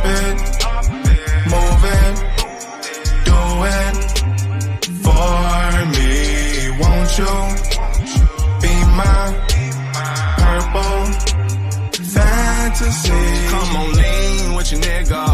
Pop it, move it, do it for me. Won't you be my purple fantasy? Come on, lean with your nigga.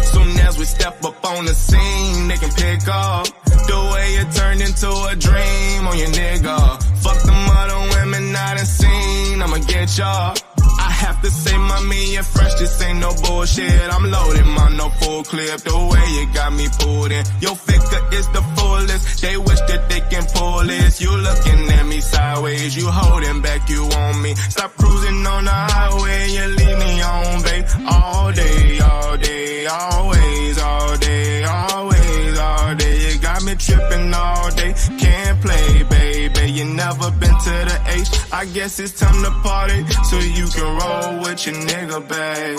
Soon as we step up on the scene, they can pick up the way it turned into a dream on your nigga. Fuck them other women I done seen, I'ma get y'all. I have to say, mommy, you're fresh, this ain't no bullshit. I'm loaded, man, no full clip. The way you got me pulled in, your figure is the fullest. They wish that they can pull this. You looking at me sideways, you holding back, you on me. Stop cruising on the highway, you leave me on, babe. All day, all day, always, all day, always, all day. You got me tripping all day, can't play, baby. You never been to the H, I guess it's time to party, so you can roll with your nigga, babe.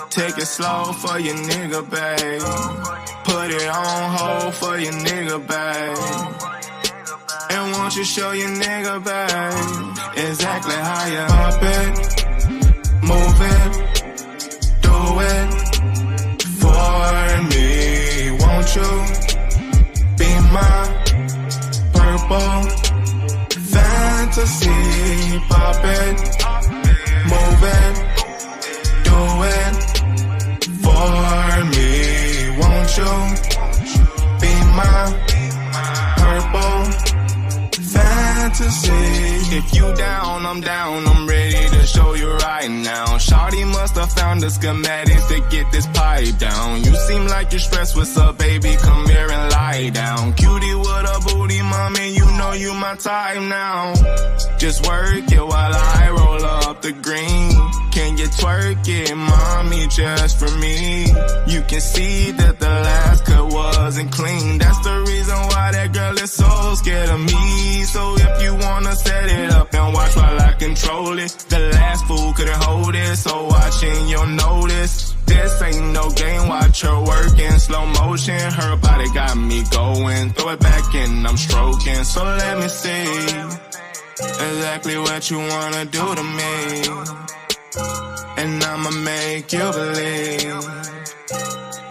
Take it slow for your nigga, babe. Put it on hold for your nigga, babe. And won't you show your nigga, babe, exactly how you pop it, move it, do it for me. Won't you be my purple fantasy? Pop it, move it, do it for me. Won't you be my purple fantasy? If you down, I'm down, I'm ready to show you right now. Shawty must have found the schematics to get this pipe down. You seem like you're stressed, what's up, baby? Come here and lie down. Cutie with a booty, mommy, you know you my type now. Just work it while I roll up the green. Can you twerk it, mommy, just for me? You can see that the last cut wasn't clean. That's the reason why that girl is so scared of me. So if you wanna set it up and watch while I control it, the last fool couldn't hold it, so watching you'll notice. This ain't no game, watch her work in slow motion. Her body got me going, throw it back and I'm stroking. So let me see exactly what you wanna do to me, and I'ma make you believe,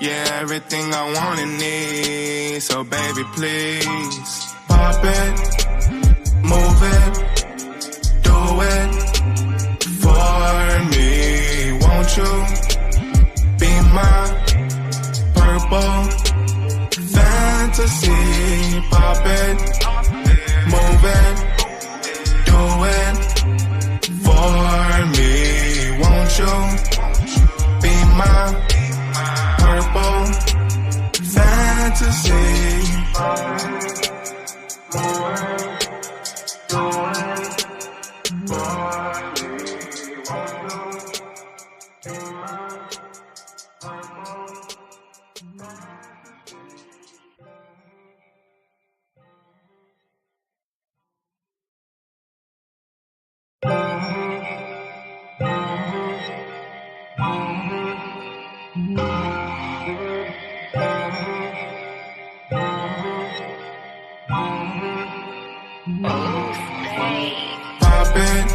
yeah, everything I want and need. So baby, please pop it, move it, do it for me. Won't you be my purple fantasy? Pop it, move it, do it for me. Won't you be my purple fantasy? Pop it,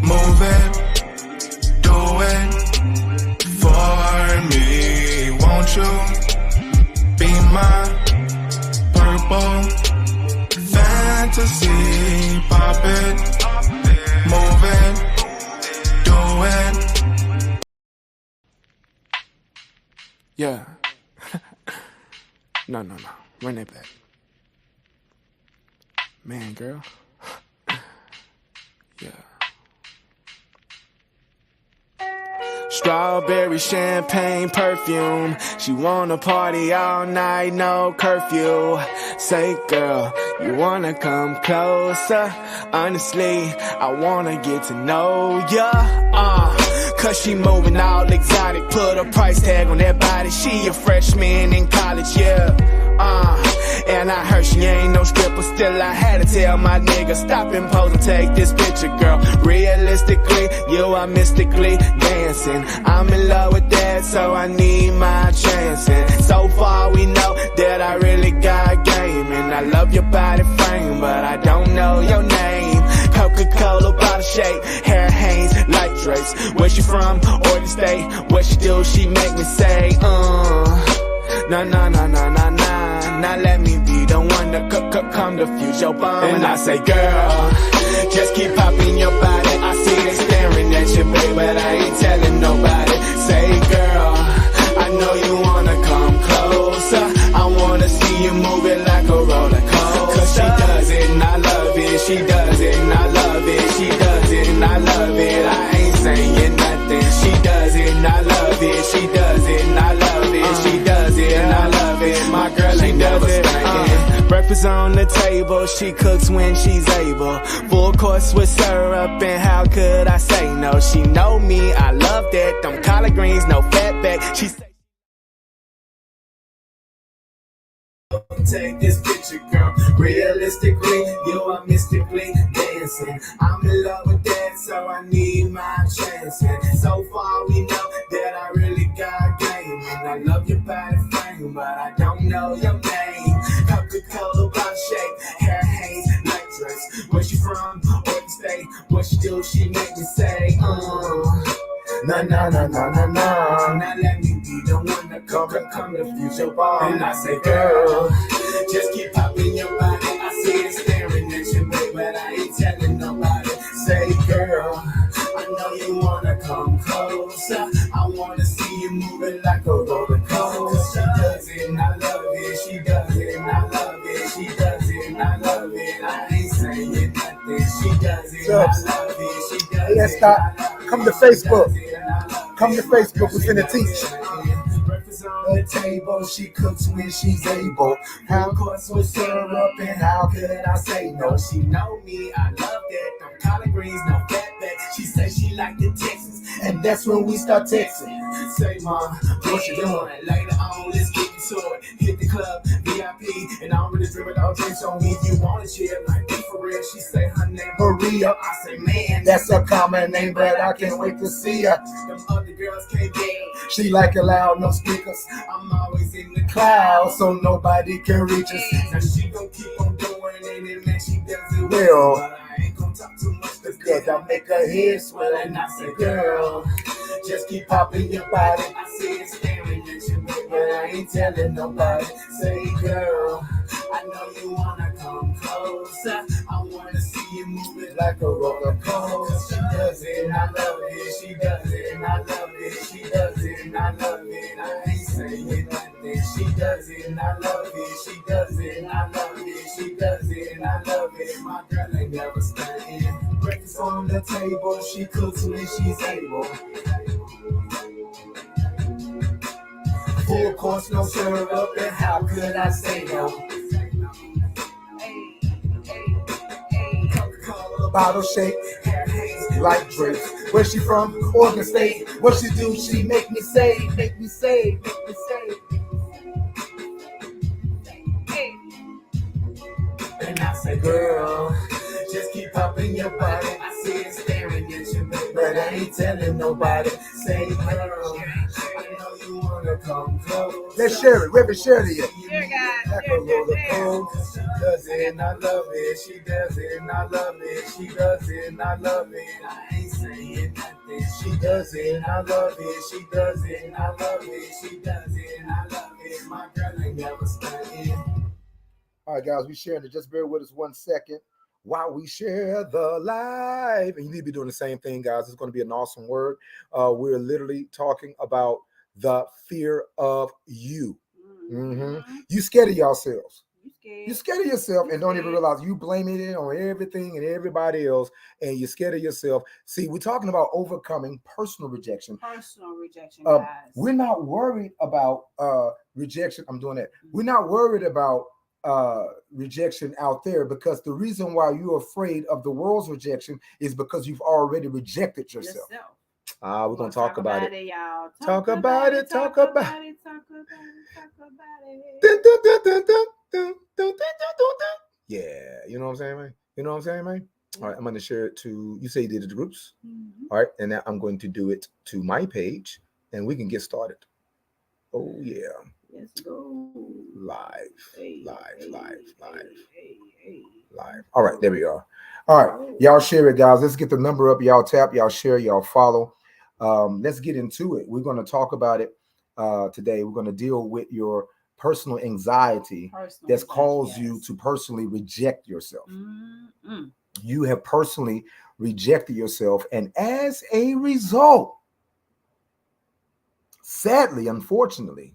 move it, do it for me. Won't you be my purple fantasy? Pop it, move it, do it. Yeah. No. Run that back. Man, girl. Yeah. Strawberry champagne perfume. She wanna party all night, no curfew. Say, girl, you wanna come closer? Honestly, I wanna get to know ya. Cause she moving all exotic. Put a price tag on that body. She a freshman in college, yeah. And I heard she ain't no stripper. Still I had to tell my nigga, stop and pose and take this picture, girl. Realistically, you are mystically dancing. I'm in love with that, so I need my chance. And so far we know that I really got game. And I love your body frame, but I don't know your name. How could Coca-Cola bottle shape, hair hangs like drapes. Where she from? Oregon State. What she do? She make me say, nah, nah, nah, nah, nah, nah. Now let me be the one to come defuse your bomb. And I say, girl, just keep popping your body. I see they staring at you, babe, but I ain't telling nobody. Say, girl, I know you wanna come closer. I wanna see you move it like a roller coaster. Cause she does it and I love it. She does it and I love it. She does it and I love it. I ain't saying nothing. She does it and I love it. She does it and I love it. She does it and I love it. My girl ain't never staying. Breakfast on the table, she cooks when she's able. Full course with syrup, and how could I say no? She know me, I love that. Them collard greens, no fat back. She say, take this picture, girl. Realistically, you are mystically dancing. I'm in love with that, so I need my chance. And so far, we know that I really got game. And I love your body frame, but I don't know your name. Coca-Cola bottle shape, hair hangs like dress. Where she from? Oregon State. What she do? She make me say, nah, nah, nah, nah, nah, nah. Now let me be the one to come defuse your bomb. And I say, girl, just keep popping your body. I see it staring at you, babe, but I ain't telling nobody. Say, girl, I know you wanna come closer. I wanna see you moving like a roller coaster. She does it and I love it. She does it and I love it. She does it and I love it. I ain't saying nothing. She does it and I love it. She does it. Let's stop. Come to Facebook. Come to Facebook. We're finna teach. Breakfast on the table, she cooks when she's able. Full course with syrup, and how could I say no? She know me, I love that. Them collard greens, no fat back. She say she like the Texas, and that's when we start texting. Say, mom, what you doing? Later on, let's get into it. Hit the club, VIP, and I don't really drink without drinks on me. You want to chill, like me for real? She say her name Maria. I say, man, that's a common name, but I can't wait to see her. Them other girls can't get it. She like it loud, no speakers. I'm always in the cloud, so nobody can reach us. Now she gon' keep on doing it, and then she does it well. But I ain't gon' talk too much because I make her head swell. And I say, girl, just keep popping your body. I see it staring at you, but I ain't telling nobody. Say, girl, I know you wanna come closer. I wanna see you move it like a roller coaster. She does it and I love it. She does it and I love it. She does it and I love it. I ain't saying nothing. She does it and I love it. She does it and I love it. She does it and I love it. My girl ain't never staying. Breakfast on the table, she cooks when she's able. Full course, no syrup, and how could I say no? Bottle shape, like drapes. Where she from? Oregon State. What she do? She make me say, make me say, make me say. And I say, girl, just keep popping your body. I see it staring at you, but I ain't telling nobody. Say, girl, I know you wanna come close. Let's share it. Reverend Shirley. Like a roller coaster. She does it and I love it. She does it and I love it. She does it and I love it. I ain't saying nothing. She does it and I love it. She does it and I love it. She does it and I love it. My girl ain't never staying. All right, guys, we sharing it. Just bear with us 1 second while we share the live. And you need to be doing the same thing, guys. It's going to be an awesome word. We're literally talking about the fear of you. Mm-hmm. You scared of yourselves. You're scared of yourself and don't even realize you blaming it on everything and everybody else, and you're scared of yourself. See, we're talking about overcoming personal rejection. Personal rejection, guys. We're not worried about rejection. I'm doing that. We're not worried about rejection out there, because the reason why you're afraid of the world's rejection is because you've already rejected yourself. We're gonna talk about it. Y'all. Talk about it. Talk about it. Yeah, you know what I'm saying, man? You know what I'm saying, man? All right, I'm going to share it to, you say you did it to groups. All right, and now I'm going to do it to my page, and we can get started. Oh, yeah. Let's go. Live. All right, there we are. All right, y'all share it, guys. Let's get the number up. Y'all tap, y'all share, y'all follow. Let's get into it. We're going to talk about it today. We're going to deal with your personal anxiety that's caused you to personally reject yourself. Mm-mm. You have personally rejected yourself, and as a result, sadly, unfortunately,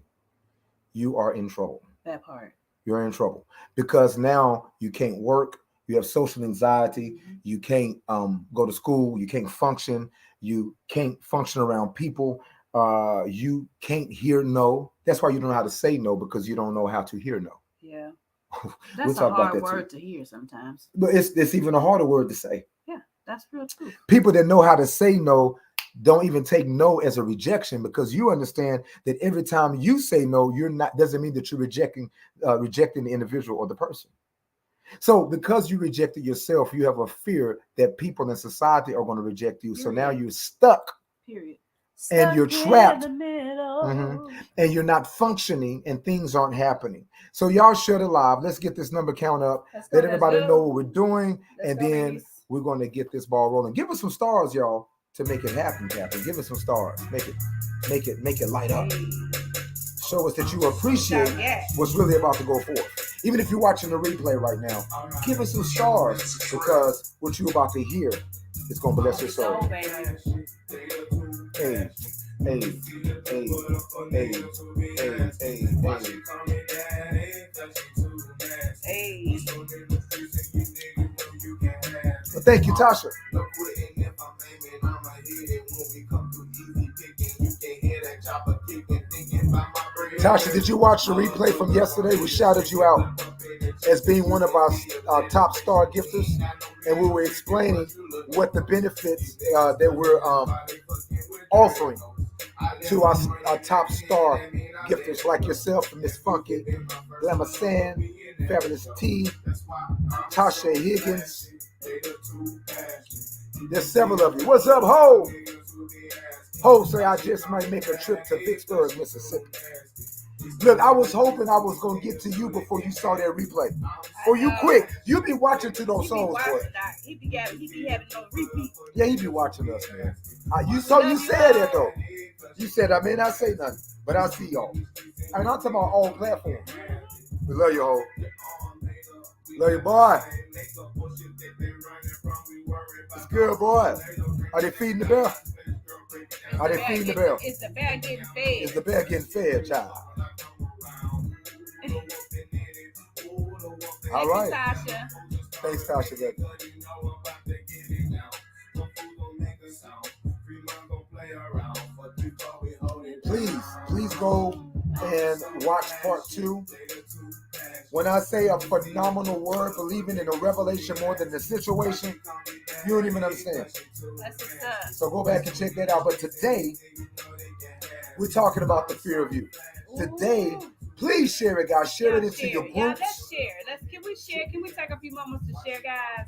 you are in trouble. That part. You're in trouble because now you can't work. You have social anxiety. You can't go to school. You can't function. You can't function around people. You can't hear no. That's why you don't know how to say no, because you don't know how to hear no. Yeah. We'll That's a talk about hard that word too. to hear sometimes. But it's even a harder word to say. Yeah, that's real true. People that know how to say no don't even take no as a rejection, because you understand that every time you say no, you're not, doesn't mean that you're rejecting the individual or the person. So because you rejected yourself, you have a fear that people in society are going to reject you. So now you're stuck. Period. And you're Stuck trapped. in the middle. Mhm. And you're not functioning and things aren't happening. So y'all share the live. Let's get this number count up. Let everybody know what we're doing. And then we're going to get this ball rolling. Give us some stars, y'all, to make it happen, Captain. Give us some stars. Make it light up. Show us that you appreciate what's really about to go forth. Even if you're watching the replay right now, give us some stars, because what you're about to hear is going to bless your soul. Hey, hey, hey, hey, hey, hey. Well, thank you, Tasha. Tasha, did you watch the replay from yesterday? We shouted you out as being one of our top star gifters, and we were explaining what the benefits that we're offering to our top star gifters like yourself, Miss Funky, Glamour Sand, Fabulous T, Tasha Higgins. There's several of you. What's up, Ho? Ho say I just might make a trip to Vicksburg, Mississippi. Look, I was hoping I was going to get to you before you saw that replay. Or you quit. You be watching to those songs, boy. He be having no repeat. Yeah, he be watching us, man. You said that, though. You said I may not say nothing, but I see y'all. And I'm talking about all platforms. We love you, Ho. Love you, boy. It's good, boy. Are they feeding the bear? Are they feeding the bear? It's the bear getting fed. It's the bear getting fed, child. All right. Tasha. Thanks, Tasha. Please go and watch part 2. When I say a phenomenal word, believing in a revelation more than the situation, you don't even understand. So go back and check that out. But today, we're talking about the fear of you. Today, please share it, guys. Share it into your groups. Yeah, let's share. Can we share? Can we take a few moments to share, guys?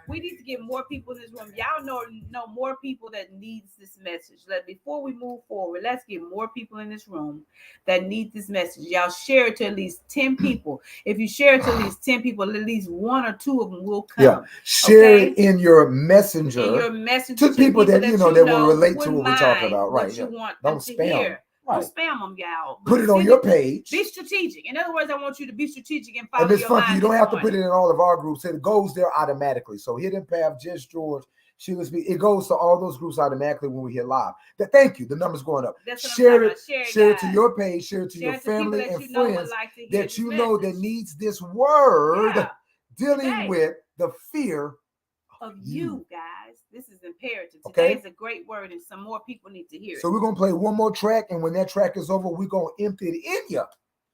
We need to get more people in this room. Y'all know more people that needs this message. Before we move forward, let's get more people in this room that need this message. Y'all share it to at least 10 people. If you share it to at least 10 people, at least 1 or 2 of them will come. Yeah, share it in your messenger. To people that you know that will relate to what we're talking about. Right? What you want Don't spam. Right. Don't spam them, y'all. Put it on your page. Be strategic. In other words, I want you to be strategic and follow and Ms. your Funky, line. you don't have to put it in all of our groups. It goes there automatically. So Hidden Path, Jess George, Sheila Speak, it goes to all those groups automatically when we hit live. Thank you. The number's going up. Share it to your page. Share it to your family and friends that you know that needs this word dealing with the fear of you, guys. This is imperative. Today is a great word, and some more people need to hear it. So we're gonna play one more track, and when that track is over, we're gonna empty it in you.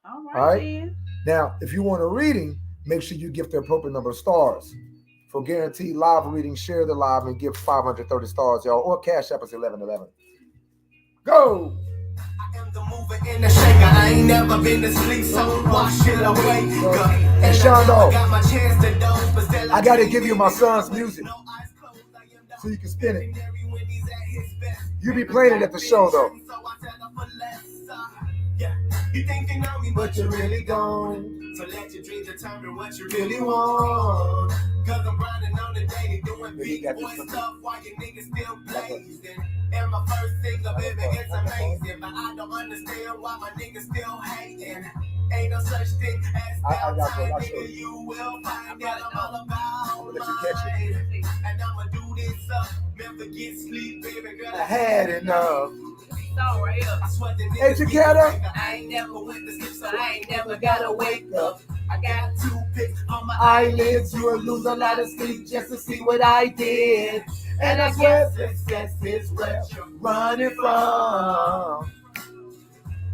All right. Now, if you want a reading, make sure you give the appropriate number of stars. For guaranteed live reading, share the live and give 530 stars, y'all. Or Cash App is 1111. Go. I am the mover and the shaker. I ain't never been to sleep, so wash it away. And Shondo, I gotta give you my son's music so you can spin it. You be playing it at the show, though. You think you know me, but you really don't. So let your dreams determine what you really want. Cause I'm grinding on the daily, doing big boy stuff while you niggas still blazing. And my first single, baby, it's amazing. But I don't understand why my niggas still hating. Ain't no such thing as downtime, nigga. You will find out I'm all about mine. And I'ma do this up, never get sleep, baby girl. I had enough. All right, up. Educator. I ain't never went to sleep, so I ain't never gotta wake up. I got toothpicks on my Eyelids, you will lose a lot of sleep just to see what I did. And I swear success is where you're running from.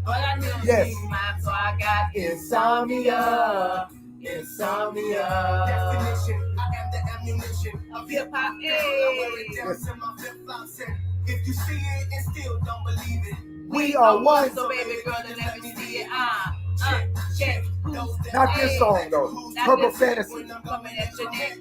But I never Yes. seen mine, so I got Insomnia. Insomnia. Definition, I am the ammunition of hip hop. I wear it down to my flip-flops, and if you see it and still don't believe it, We are one. So baby girl, then let me see it. Check. Not this song though. Purple Fantasy. When I'm coming at your neck.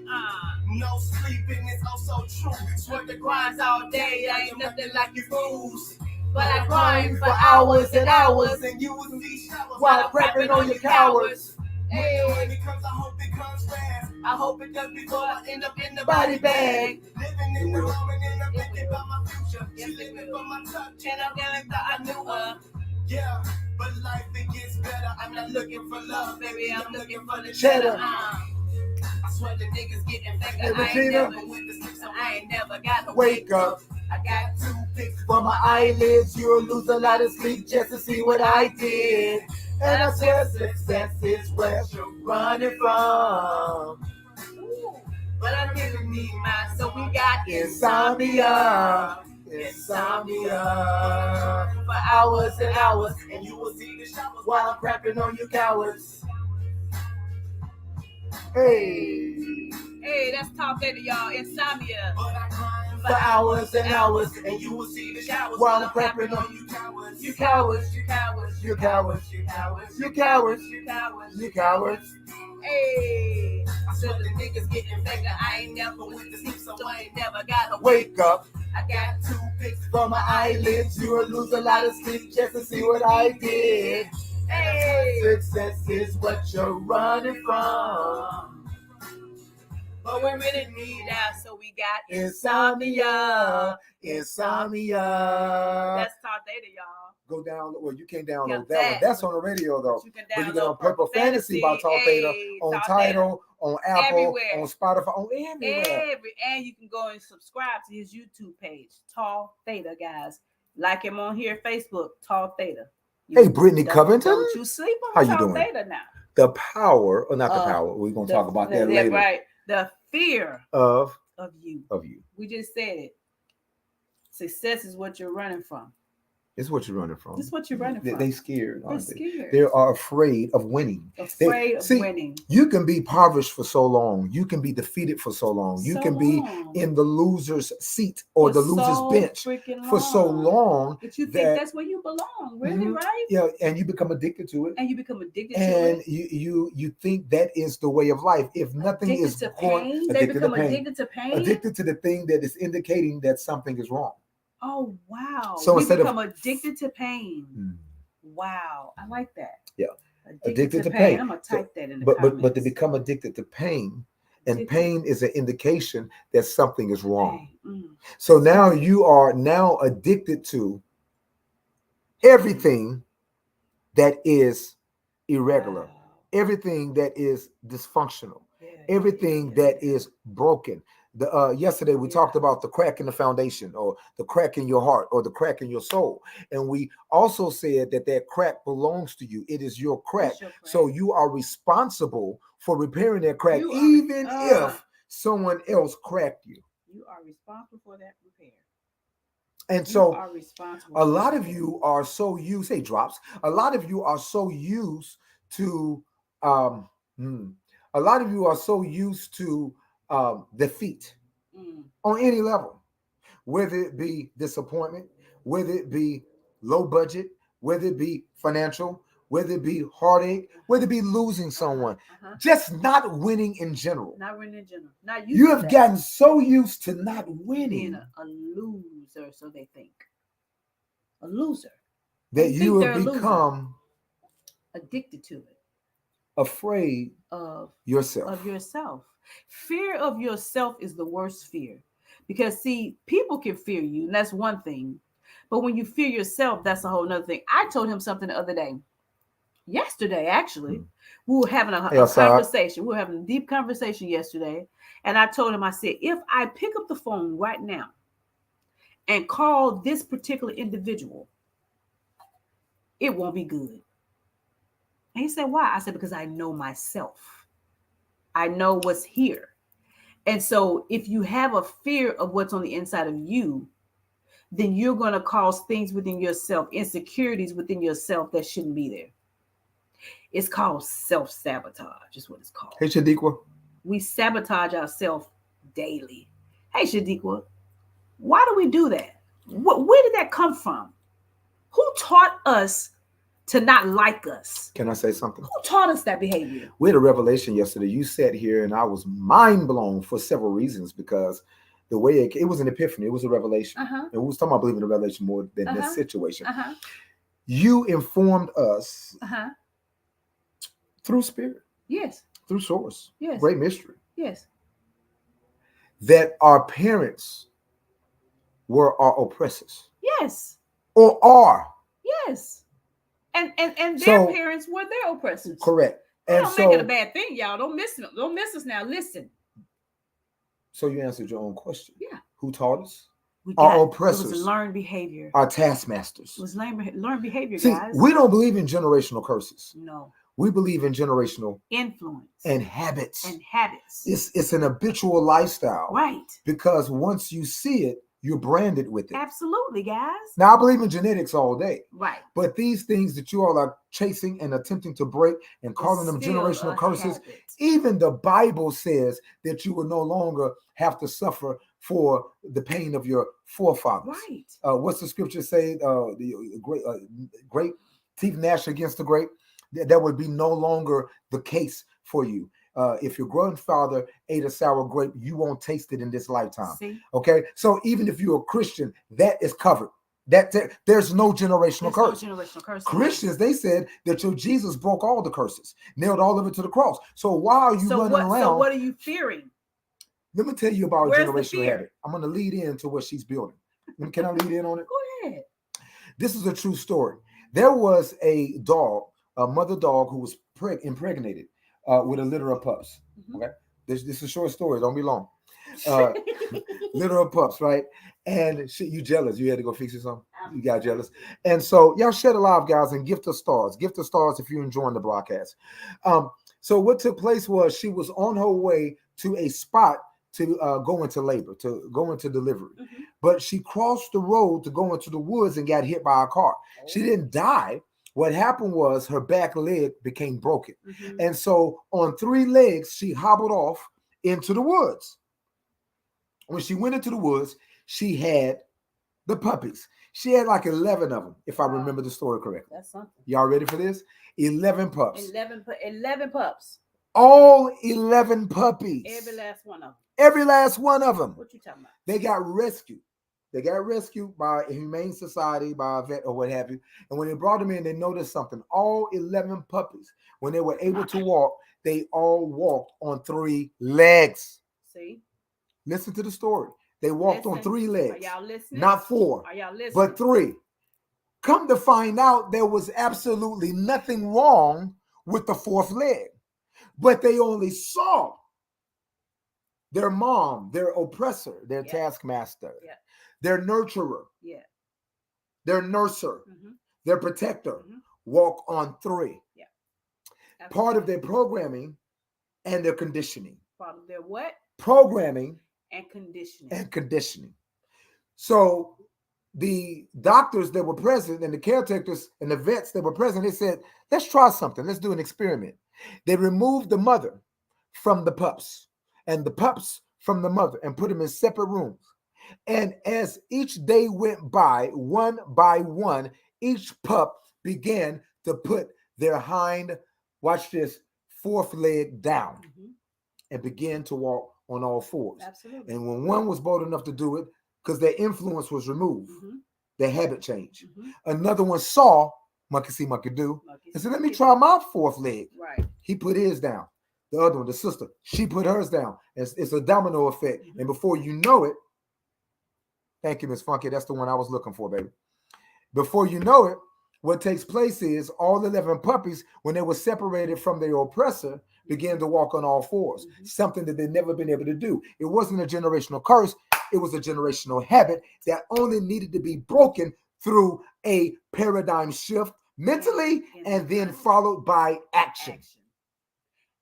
no sleeping is also true. Swear the grinds all day, I ain't nothing like you fools. But I grind for hours and hours And you will see showers while prepping on your cowards. Hey, when it comes, I hope it comes fast. I hope it does before I end up in the Body bag. Living in the moment and I'm thinking about my future. She living for my touch and I'm feeling that I knew her. Yeah, but life it gets better. I'm not looking for love, baby. I'm looking for the cheddar. I swear the niggas getting bigger. Hey, I Regina. ain't never went to sleep, so I ain't never got to Wake up. I got 2 picks For my eyelids, you'll lose a lot of sleep just to see what I did. And I swear success is where you're running from. But I didn't need mine, so we got Insomnia. Insomnia. For hours and hours. and you will see the showers While I'm crapping on you cowards. Hey. Hey, that's Talk Data, y'all. Insomnia. But I grind For hours and hours. and you will see the showers While I'm crapping on you cowards. you cowards. You cowards. You cowards. You cowards. You cowards. You cowards. You cowards. Hey. I swear the niggas getting bigger. I ain't never went to sleep, so I ain't never got to Wake up. I got 2 picks For my eyelids, you will lose a lot of sleep just to see what I did. Hey. Success is what you're running from. But we really need out, so we got Insomnia. Insomnia. That's Talk Data, y'all. Go down. Well, you can't download Yeah, that one. that. That's on the radio though. But you can But you download get on Purple Fantasy by Talk Theta, on Talk Tidal, on Apple, Everywhere. on Spotify, on everywhere. And you can go and subscribe to his YouTube page, Tall Theta, guys. Like him on here, Facebook, Tall Theta. Hey, Brittany Covington. Don't you sleep on How you Tall doing? Theta now. The power, or not the power. We're gonna talk about that later. Right. The fear Of you. you. We just said it. Success is what you're running from. It's what you're running from. This is what you're running from. They scared. They're Aren't they? scared. They are afraid of winning. Afraid of see, winning. You can be impoverished for so long. You can be defeated for so long. You So can be long. in the loser's seat or For the loser's so bench freaking for so long But you think that that's where you belong, really, Mhm. right? yeah, and you become addicted to it. And you become addicted to And it. you think that is the way of life. If nothing Addicted is to going, pain. They become addicted to pain. addicted to the thing that is indicating that something is wrong. Oh wow. So we instead of- become addicted to pain. Mm. Wow. I like that. Yeah. Addicted to pain. I'm gonna type that in the comments. But to become addicted to pain, and Addicted. pain is an indication that something is wrong. Pain. Mm. So now you are now addicted to everything that is irregular, Wow. everything that is dysfunctional, Yeah, everything yeah, that is broken. Yesterday we talked about the crack in the foundation, or the crack in your heart, or the crack in your soul, and we also said that crack belongs to you. It is your crack, It's your crack. so you are responsible for repairing that crack, You are- even if someone else cracked you. You are responsible for that repair. And You so are responsible. a for lot that of you are so used, hey, drops. A lot of you are so used to defeat Mm. on any level, whether it be disappointment, whether it be low budget, whether it be financial, whether it be heartache, whether it be losing someone, just not winning in general. Not winning in general. Not You to have that. gotten so used to not being winning a loser, so they think. A loser. that They you think have they're a loser. become Addicted to it. Afraid Of yourself. yourself. Fear of yourself is the worst fear. Because see, people can fear you, and that's one thing. But when you fear yourself, that's a whole nother thing. I told him something the other day. Yesterday, actually, we were having a conversation. We were having a deep conversation yesterday. And I told him, I said, if I pick up the phone right now and call this particular individual, it won't be good. And he said, why? I said, because I know myself. I know what's here. And so if you have a fear of what's on the inside of you, then you're going to cause things within yourself, insecurities within yourself that shouldn't be there. It's called self-sabotage, is what it's called. Hey, Shadiqua. We sabotage ourselves daily. Hey, Shadiqua, why do we do that? Where did that come from? Who taught us to not like us? Can I say something? Who taught us that behavior? We had a revelation yesterday. You sat here and I was mind blown for several reasons, because the way it was an epiphany, it was a revelation. And we was talking about believing in a revelation more than this situation. You informed us through spirit. Yes. Through source. Yes. Great mystery. Yes. That our parents were our oppressors. Yes. Or are. Yes. And their parents were their oppressors. Correct. And don't make it a bad thing, y'all. Don't miss us now. Listen. So you answered your own question. Yeah. Who taught us? Our oppressors. It was learned behavior. Our taskmasters. It was learned behavior, See, guys. we don't believe in generational curses. No. We believe in generational influence and habits. It's an habitual lifestyle. Right. Because once you see it, you're branded with it. Absolutely, guys. Now, I believe in genetics all day. Right. But these things that you all are chasing and attempting to break and calling them generational curses, even the Bible says that you will no longer have to suffer for the pain of your forefathers. Right. What's the scripture say? The great teeth gnash against the grape. That would be no longer the case for you. If your grandfather ate a sour grape, you won't taste it in this lifetime. See? Okay, so even if you're a Christian, that is covered. There's no generational curse. No generational curse. Christians, they said that your Jesus broke all the curses, nailed all of it to the cross. So why are you running around? So what are you fearing? Let me tell you about a generational habit. I'm going to lead into what she's building. Can I lead in on it? Go ahead. This is a true story. There was a dog, a mother dog, who was impregnated with a litter of pups. Okay, this is a short story. Don't be long. Litter of pups, right? And you jealous? You had to go fix it something. You got jealous, and so y'all share the live, guys, and gift us stars. Gift us stars if you're enjoying the broadcast. So what took place was she was on her way to a spot to go into labor, to go into delivery, but she crossed the road to go into the woods and got hit by a car. She didn't die. What happened was her back leg became broken. And so on 3 legs, she hobbled off into the woods. When she went into the woods, she had the puppies. She had like 11 of them, if I remember the story correctly. That's something. Y'all ready for this? 11 pups. 11 pups. All 11 puppies. Every last one of them. Every last one of them. What you talking about? They got rescued. They got rescued by a humane society, by a vet or what have you. And when they brought them in, they noticed something. All 11 puppies, when they were able to walk, they all walked on 3 legs. See? Listen to the story. They walked on 3 legs. Are y'all listening? Not 4. Are y'all listening? But 3. Come to find out, there was absolutely nothing wrong with the 4th leg. But they only saw their mom, their oppressor, their taskmaster, their nurturer, their nurser, their protector, walk on 3. Part of their programming and their conditioning. Part of their what? Programming and conditioning. And conditioning. So the doctors that were present and the caretakers and the vets that were present, they said, let's try something. Let's do an experiment. They removed the mother from the pups and the pups from the mother and put them in separate rooms. And as each day went by one, each pup began to put their hind, watch this, 4th leg down and began to walk on all 4s. Absolutely. And when one was bold enough to do it, because their influence was removed, their habit changed. Another one saw Monkey see, monkey do. Monkey And see, so let me monkey try do. my fourth leg. Right. He put his down. The other one, the sister, she put hers down. It's a domino effect. Mhm. And before you know it, thank you, Miss Funky. That's the one I was looking for, baby. Before you know it, what takes place is all 11 puppies, when they were separated from their oppressor, began to walk on all fours, something that they'd never been able to do. It wasn't a generational curse. It was a generational habit that only needed to be broken through a paradigm shift mentally and then followed by action.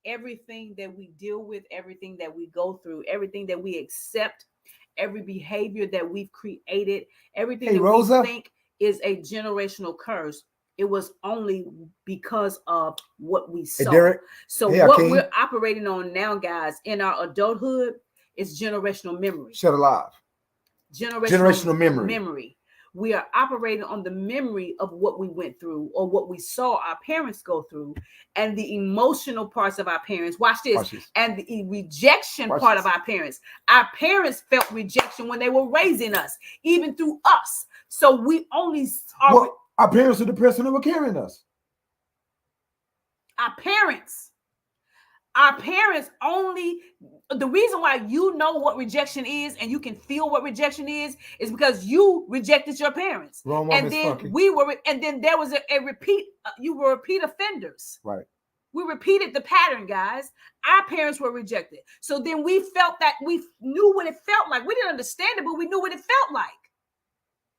Everything that we deal with, everything that we go through, everything that we accept, every behavior that we've created, everything that Rosa, we think is a generational curse, it was only because of what we saw. Derek. So Hey, what Akeem. we're operating on now, guys, in our adulthood is generational memory. Shut alive. Generational memory. We are operating on the memory of what we went through or what we saw our parents go through, and the emotional parts of our parents. Watch this. And the rejection part of our parents. Our parents felt rejection when they were raising us, even through us. So we only are. Well, our parents are the person who were carrying us. Our parents only, the reason why you know what rejection is and you can feel what rejection is because you rejected your parents. Wrong and then funky. There was a repeat, you were repeat offenders. Right. We repeated the pattern, guys. Our parents were rejected. So then we felt that, we knew what it felt like. We didn't understand it, but we knew what it felt like.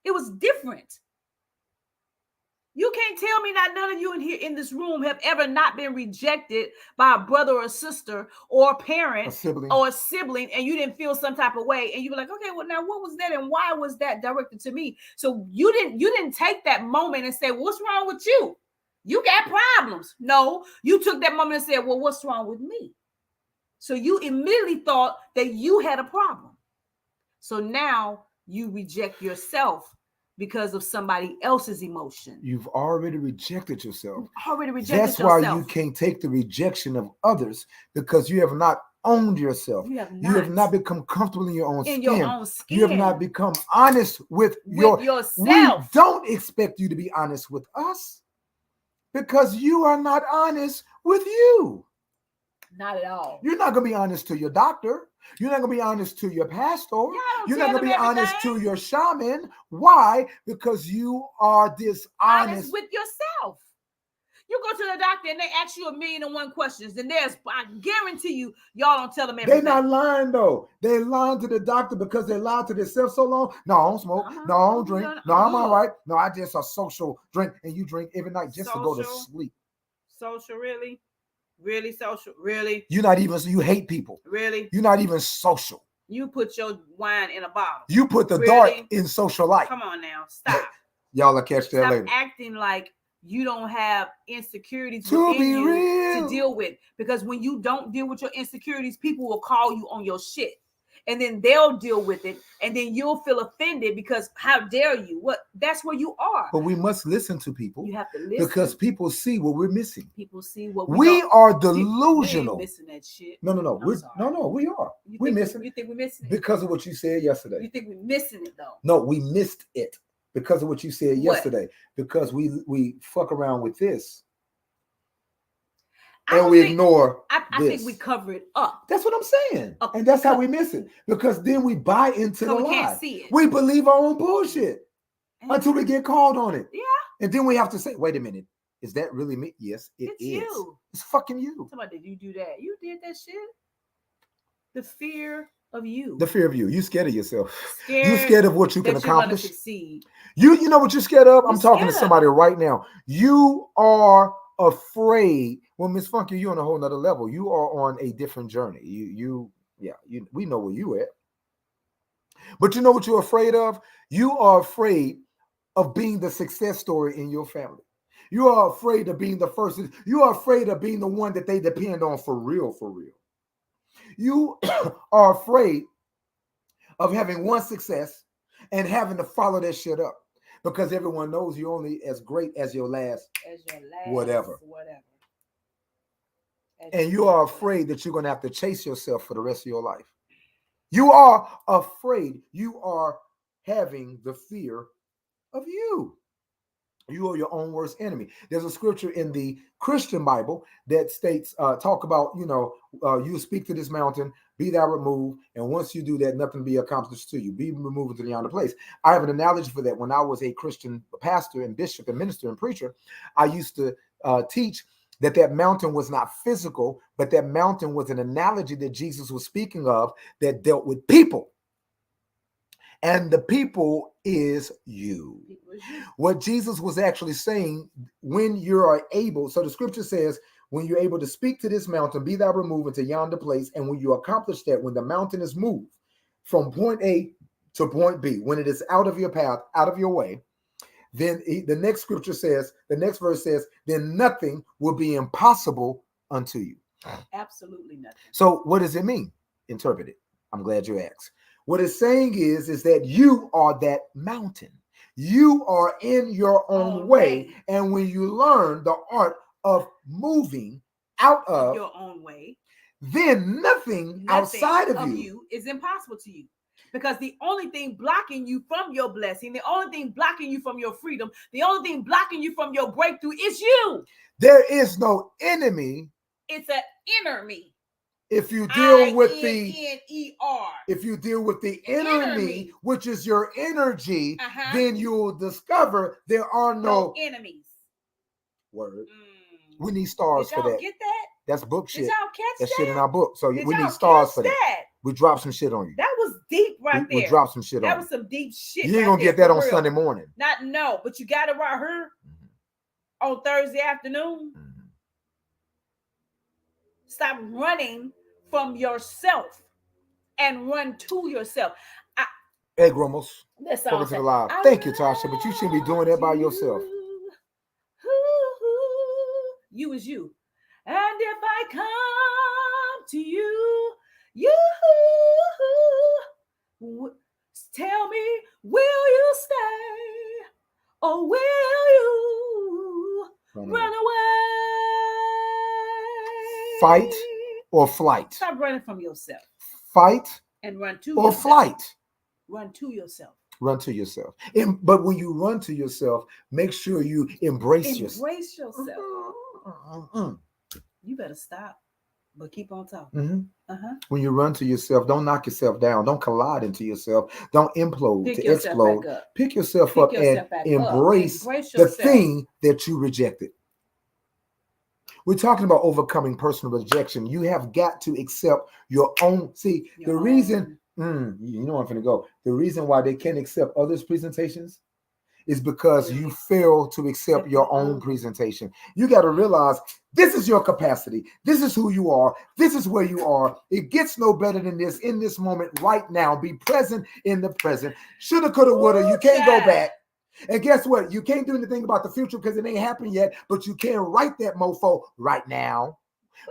It was different. You can't tell me that none of you in this room have ever not been rejected by a brother or a sister or a parent or a sibling, and you didn't feel some type of way, and you were like, okay, well, now what was that, and why was that directed to me? So you didn't take that moment and say, what's wrong with you? You got problems. No, you took that moment and said, well, what's wrong with me? So you immediately thought that you had a problem. So now you reject yourself because of somebody else's emotion. You've already rejected yourself. That's why you can't take the rejection of others, because you have not owned yourself. You have not become comfortable in your own skin. You have not become honest with yourself. We don't expect you to be honest with us because you are not honest with you. Not at all. You're not going to be honest to your doctor. You're not going to be honest to your pastor. You're not going to be honest to your shaman. Why? Because you are dishonest with yourself. You go to the doctor and they ask you 1,000,001 questions. And I guarantee you, y'all don't tell them everything. They're not lying though. They're lying to the doctor because they lied to themselves so long. No, I don't smoke. No, I don't drink. No, I'm all right. No, I just a social drink, and you drink every night just to go to sleep. Social, really? Really social? Really? You're not even, you hate people. Really? You're not even social. You put your wine in a bottle. You put the dark in social life. Come on now. Stop. Y'all will catch that later. Stop acting like you don't have insecurities to deal with. Because when you don't deal with your insecurities, people will call you on your shit. And then they'll deal with it, and then you'll feel offended because how dare you? That's where you are. But we must listen to people. You have to listen because people see what we're missing. People see what we are delusional. We ain't missing that shit. No. We are. We're missing it. You think we're missing it because of what you said yesterday? You think we're missing it though? No, we missed it because of what you said yesterday. Because we fuck around with this. And we ignore I think we cover it up. That's what I'm saying. And that's how we miss it. Because then we buy into the lie. Can't see it. We believe our own bullshit until we get called on it. Yeah. And then we have to say, wait a minute. Is that really me? Yes, it's you. It's fucking you. Somebody, did you do that? You did that shit? The fear of you. The fear of you. You scared of yourself. You scared of what you can accomplish. Succeed. You know what you're scared of? I'm talking to somebody right now. You are afraid. Well, Miss Funky, you're on a whole nother level. You are on a different journey. We know where you at. But you know what you're afraid of? You are afraid of being the success story in your family. You are afraid of being the first. You are afraid of being the one that they depend on for real, for real. You are afraid of having one success and having to follow that shit up because everyone knows you're only as great as your last whatever. And you are afraid that you're going to have to chase yourself for the rest of your life. You are afraid. You are having the fear of you. You are your own worst enemy. There's a scripture in the Christian Bible that states, talk about, you speak to this mountain, be thou removed, and once you do that, nothing be accomplished to you. Be removed to the yonder place. I have an analogy for that. When I was a Christian pastor and bishop and minister and preacher, I used to teach that mountain was not physical, but that mountain was an analogy that Jesus was speaking of that dealt with people. And the people is you. What Jesus was actually saying, when you are able, so the scripture says, when you're able to speak to this mountain, be thou removed into yonder place. And when you accomplish that, when the mountain is moved from point A to point B, when it is out of your path, out of your way, then the next scripture says, the next verse says, then nothing will be impossible unto you. Absolutely nothing. So what does it mean? Interpret it. I'm glad you asked. What it's saying is that you are that mountain. You are in your own way. And when you learn the art of moving out of your own way, then nothing outside of you is impossible to you. Because the only thing blocking you from your blessing, the only thing blocking you from your freedom, the only thing blocking you from your breakthrough is you. There is no enemy. It's an enemy. If you deal with the inner me, which is your energy, then you'll discover there are no enemies. Word. We need stars for that. Get that? That's book shit. Did y'all catch That's that? shit in our book. So we need stars for that. We drop some shit on you. That was deep there. We drop some shit on you. That was some deep shit. You ain't gonna get that on Sunday morning. No, but you got it right here on Thursday afternoon. Stop running from yourself and run to yourself. Hey, Gromos. That's all. Thank you, Tasha, but you shouldn't be doing that by yourself. You is you. And if I come to you, tell me, will you stay or will you run away? Fight or flight? Stop running from yourself. Fight and run to or yourself. Flight. Run to yourself. Run to yourself. But when you run to yourself, make sure you embrace yourself. Embrace yourself. You better stop, but keep on talking. When you run to yourself, don't knock yourself down. Don't collide into yourself. Don't implode to explode. Pick yourself up and embrace the thing that you rejected. We're talking about overcoming personal rejection. You have got to accept your own. See, the reason, you know I'm going to go. The reason why they can't accept others' presentations is because you fail to accept your own presentation. You got to realize this is your capacity. This is who you are. This is where you are. It gets no better than this in this moment right now. Be present in the present. Shoulda, coulda, woulda. You can't go back. And guess what? You can't do anything about the future because it ain't happened yet, but you can write that mofo right now.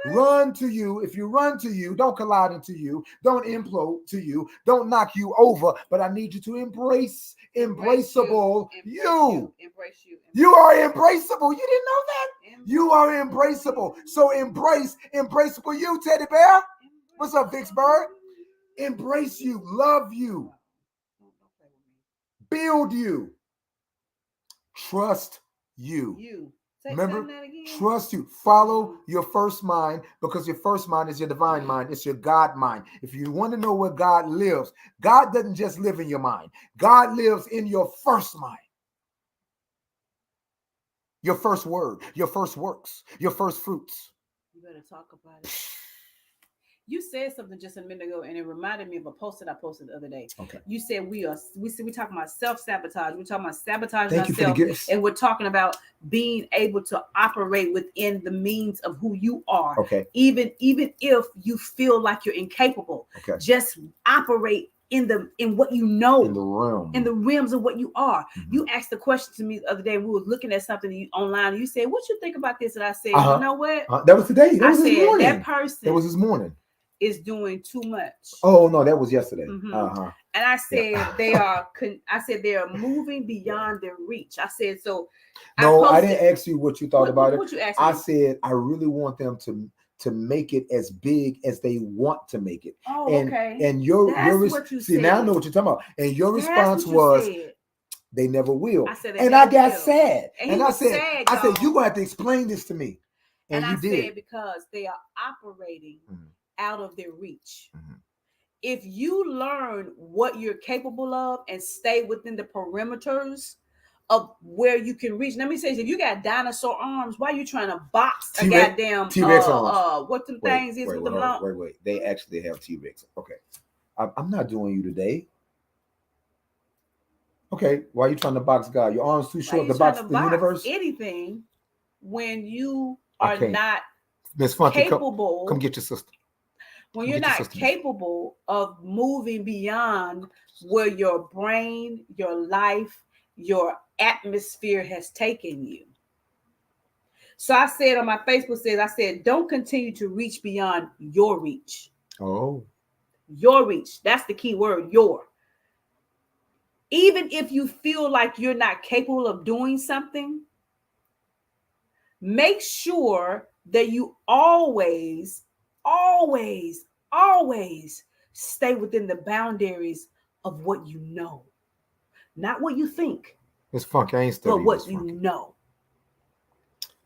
Run to you. If you run to you, don't collide into you. Don't implode to you. Don't knock you over. But I need you to embraceable you. Embrace you. You are embraceable. You didn't know that? You are embraceable. So embraceable you, teddy bear. What's up, Vicksburg? Embrace you. Love you. Build you. Trust you. Remember, trust you. Follow your first mind, because your first mind is your divine mind. It's your God mind. If you want to know where God lives, God doesn't just live in your mind. God lives in your first mind. Your first word, your first works, your first fruits. You better talk about it. You said something just a minute ago, and it reminded me of a post that I posted the other day. Okay. You said we talking about self-sabotage. We're talking about sabotaging ourselves, and we're talking about being able to operate within the means of who you are. Okay. Even if you feel like you're incapable, just operate in what you know, in the realms of what you are. You asked the question to me the other day. We were looking at something online. You said, "What you think about this?" And I said, "You know what?" That was today. That was this morning. That person. That was this morning. Is doing too much. Oh no, that was yesterday. And I said they are moving beyond their reach. I said so. No, I didn't ask you what you thought about it. What you asked I me? said I really want them to make it as big as they want to make it. Oh, okay. And your what you see said. Now I know what you're talking about. And your response was They never will. I said, and I got will. sad. And I was said, sad, I said, y'all. you're going to have to explain this to me. And you I did. said, because they are operating out of their reach. Mhm. If you learn what you're capable of and stay within the perimeters of where you can reach. Let me say, if you got dinosaur arms, why are you trying to box a goddamn T-Rex arms? What the things is with the lump? Wait. They actually have T-Rex. Okay. I'm not doing you today. Okay. Why are you trying to box God? Your arms too short to box the universe? Anything when you are not Miss Funky, capable. Come get your sister. When you're not capable of moving beyond where your brain, your life, your atmosphere has taken you. So I said on my Facebook I said, don't continue to reach beyond your reach. Oh. Your reach. That's the key word, your. Even if you feel like you're not capable of doing something, make sure that you always stay within the boundaries of what you know. Not what you think. It's funky. I ain't studying. But what you know.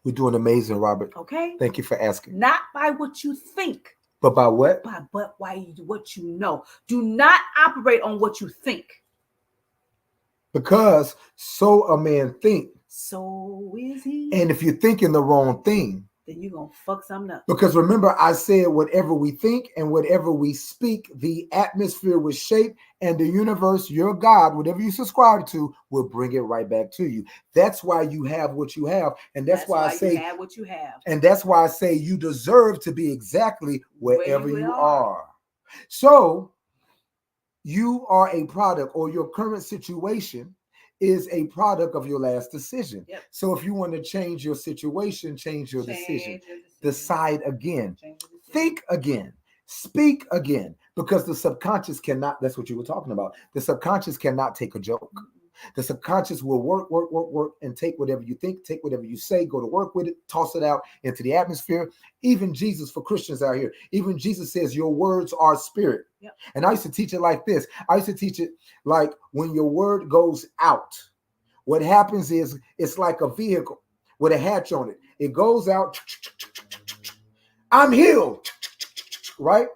We're doing amazing, Robert. Okay. Thank you for asking. Not by what you think. But by what? But what you know. Do not operate on what you think. Because so a man think. So is he. And if you're thinking the wrong thing, then you're going to fuck something up. Because remember, I said whatever we think and whatever we speak, the atmosphere will shape, and the universe, your God, whatever you subscribe to, will bring it right back to you. That's why you have what you have. And that's why I say you have what you have. And that's why I say you deserve to be exactly wherever you are. So you are a product, or your current situation is a product of your last decision. Yep. So if you want to change your situation, change your decision. Decide again. Think again. Speak again. Because the subconscious cannot, that's what you were talking about. The subconscious cannot take a joke. The subconscious will work, and take whatever you think, take whatever you say, go to work with it, toss it out into the atmosphere. Even Jesus, for Christians out here, even Jesus says your words are spirit. Yep. And I used to teach it like this. I used to teach it like when your word goes out, what happens is it's like a vehicle with a hatch on it. It goes out. I'm healed. Right?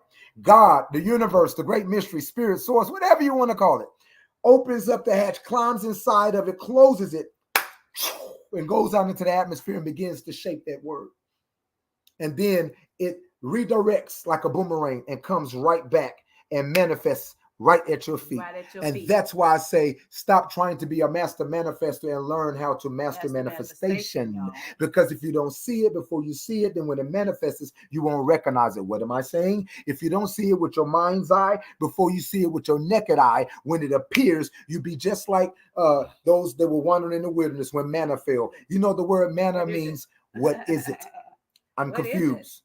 God, the universe, the great mystery, spirit, source, whatever you want to call it, opens up the hatch, climbs inside of it, closes it, and goes out into the atmosphere and begins to shape that word. And then it redirects like a boomerang and comes right back and manifests right at your feet. That's why I say stop trying to be a master manifester and learn how to master manifestation. Because if you don't see it before you see it, then when it manifests, you won't recognize it. What am I saying? If you don't see it with your mind's eye before you see it with your naked eye, when it appears, you be just like those that were wandering in the wilderness when manna fell. You know the word manna means, what is it? I'm confused.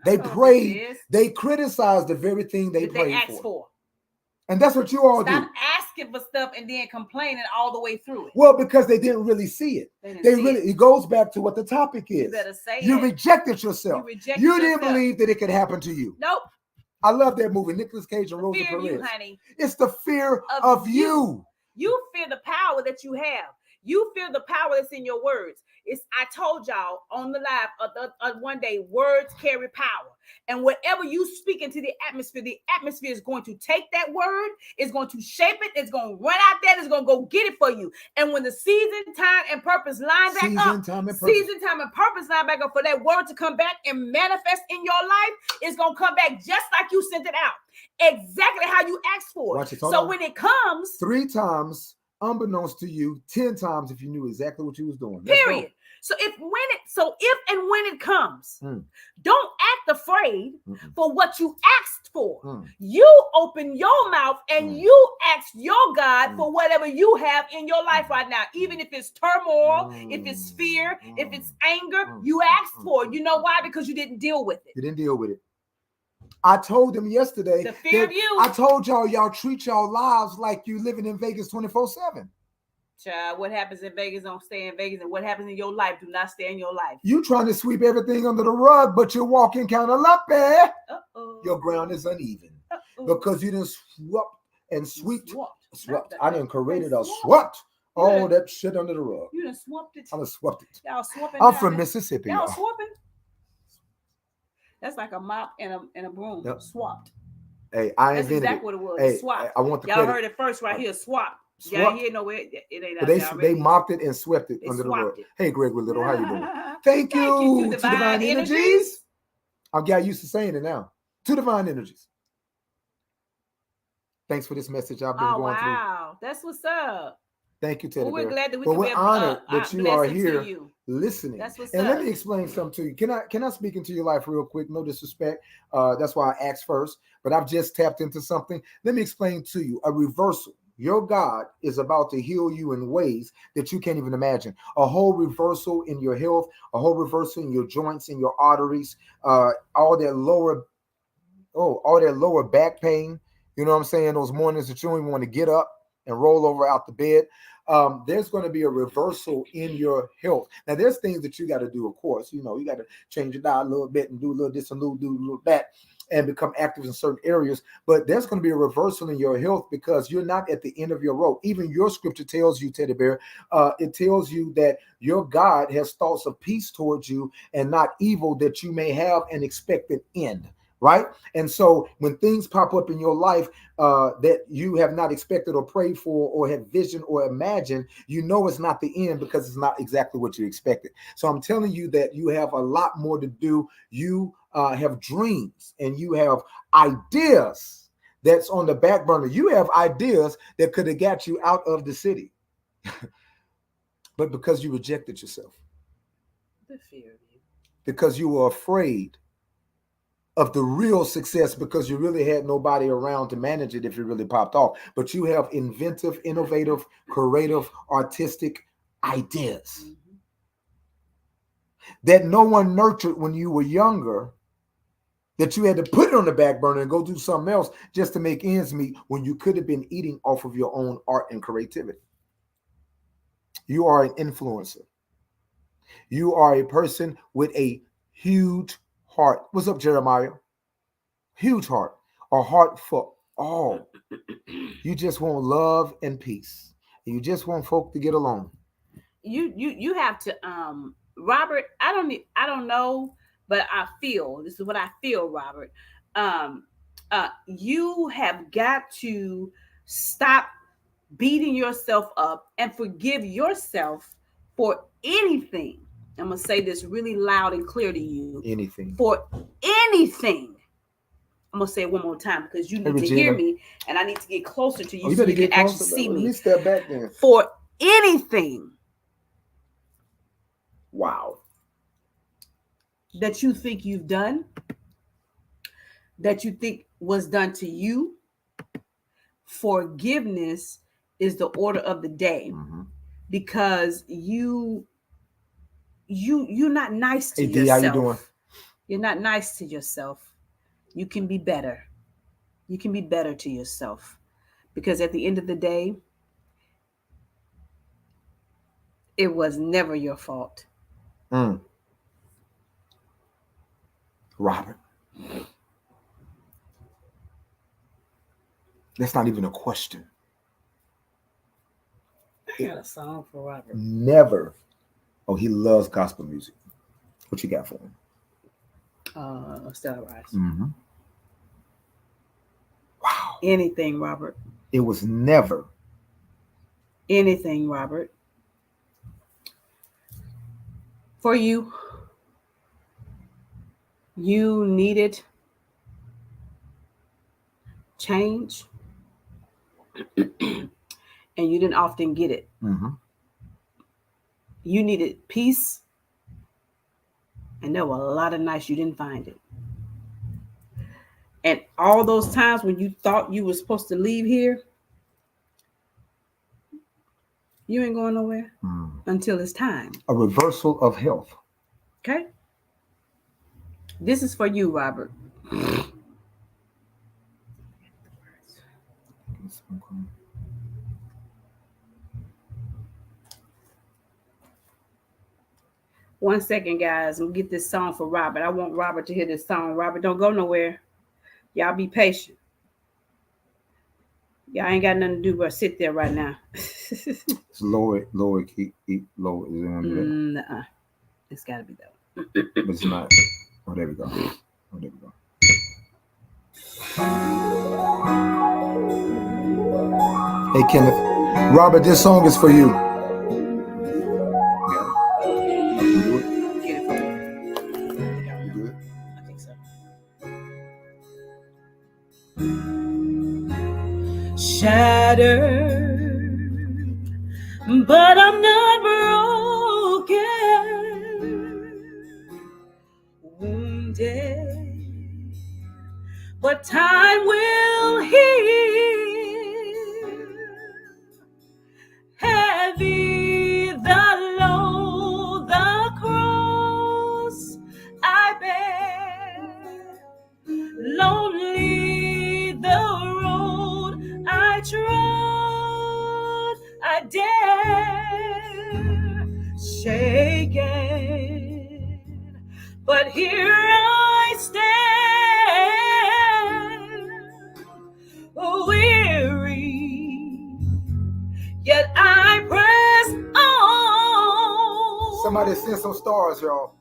They prayed. They criticized the very thing they prayed for. And that's what you all do. Stop asking for stuff and then complaining all the way through it. Well, because they didn't really see it. It goes back to what the topic is. You better say you rejected yourself. You didn't believe that it could happen to you. Nope. I love that movie, Nicolas Cage and Rosa Perez. You, honey. It's the fear of you. You fear the power that you have. You fear the power that's in your words. I told y'all on the live one day, words carry power. And whatever you speak into the atmosphere is going to take that word, it's going to shape it, it's going to run out there, it's going to go get it for you. And when the season, time, and purpose line back up, for that word to come back and manifest in your life, it's going to come back just like you sent it out. Exactly how you asked for it. So when it comes 3 times, unbeknownst to you, 10 times if you knew exactly what you was doing. Period. So if and when it comes, don't act afraid for what you asked for. You open your mouth and you ask your God for whatever you have in your life right now. Even if it's turmoil, if it's fear, if it's anger, you asked for it. You know why? Because you didn't deal with it. You didn't deal with it. I told them yesterday. The fear of you. I told y'all treat y'all lives like you living in Vegas 24/7. Child, what happens in Vegas don't stay in Vegas, and what happens in your life do not stay in your life. You trying to sweep everything under the rug, but you're walking kind of lumpy. Your ground is uneven because you didn't swept and swept. I didn't create it. Swept all that shit under the rug. You done swapped it. I done swept it. Y'all swapping. I'm from Mississippi. Y'all Y'all. swapping. That's like a mop and a broom. Yep. Swapped. Hey, I That's invented exactly what it was. Hey, Swap. I want the Y'all credit. heard it first right here. Swap. Swap. Y'all hear nowhere. It ain't But out there already. they mopped it and swept it They under the rug. swapped it. Hey, Greg Little, how you doing? Thank you to Divine Energies. I'm getting used to saying it now. To Divine Energies. Thanks for this message I've been going through. Wow, that's what's up. Thank you, Teddy Well, we're Bear. glad that we But can we're be honored that you are blessing to here you. listening. That's what's and up. let me explain something to you. Can I speak into your life real quick? No disrespect. That's why I asked first. But I've just tapped into something. Let me explain to you a reversal. Your God is about to heal you in ways that you can't even imagine. A whole reversal in your health, a whole reversal in your joints, in your arteries, all that lower back pain. You know what I'm saying? Those mornings that you don't even want to get up and roll over out the bed. There's going to be a reversal in your health. Now, there's things that you got to do, of course. You know, you got to change your diet a little bit and do a little this and do a little that and become active in certain areas. But there's going to be a reversal in your health because you're not at the end of your rope. Even your scripture tells you, Teddy Bear, it tells you that your God has thoughts of peace towards you and not evil, that you may have an expected end. Right. And so when things pop up in your life that you have not expected or prayed for or have visioned or imagined, you know it's not the end because it's not exactly what you expected. So I'm telling you that you have a lot more to do. You have dreams and you have ideas that's on the back burner. You have ideas that could have got you out of the city. But because you rejected yourself. The fear of you. Because you were afraid of the real success because you really had nobody around to manage it if it really popped off. But you have inventive, innovative, creative, artistic ideas that no one nurtured when you were younger, that you had to put it on the back burner and go do something else just to make ends meet when you could have been eating off of your own art and creativity. You are an influencer. You are a person with a huge heart. What's up, Jeremiah? Huge heart. A heart for all. You just want love and peace. You just want folk to get along. You have to Robert, I don't know, but I feel, this is what I feel, Robert. You have got to stop beating yourself up and forgive yourself for anything. I'm going to say this really loud and clear to you. Anything. For anything. I'm going to say it one more time because you need to hear me and I need to get closer to you so you can actually see me. Let me step back then. For anything. Wow. That you think you've done, that you think was done to you, forgiveness is the order of the day, because you're not nice to yourself. How you doing? You're not nice to yourself. You can be better. You can be better to yourself, because at the end of the day, it was never your fault. Robert, that's not even a question. I got a song for Robert. Never. Oh, he loves gospel music. What you got for him? Stella Rise. Wow. Anything, Robert. It was never. Anything, Robert. For you. You needed change, and you didn't often get it. You needed peace, and there were a lot of nights you didn't find it. And all those times when you thought you were supposed to leave here, you ain't going nowhere until it's time. A reversal of health. Okay? This is for you, Robert. One second, guys. We'll get this song for Robert. I want Robert to hear this song. Robert, don't go nowhere. Y'all be patient. Yeah, I ain't got nothing to do but sit there right now. It's lower, keep lower. Is it under that? Nuh-uh. It's got to be that one. But it's not. Oh, there we go. Oh, there we go. Hey, Kenneth. Robert, this song is for you. Get it for me. You good? I think so. Shattered, but I'm not broken. Wounded, but time will heal. Heavy the load, the cross I bear. Lonely the road I trod, I dare. Shaken, but here I stand. Weary, yet I press on. Somebody send some stars, y'all.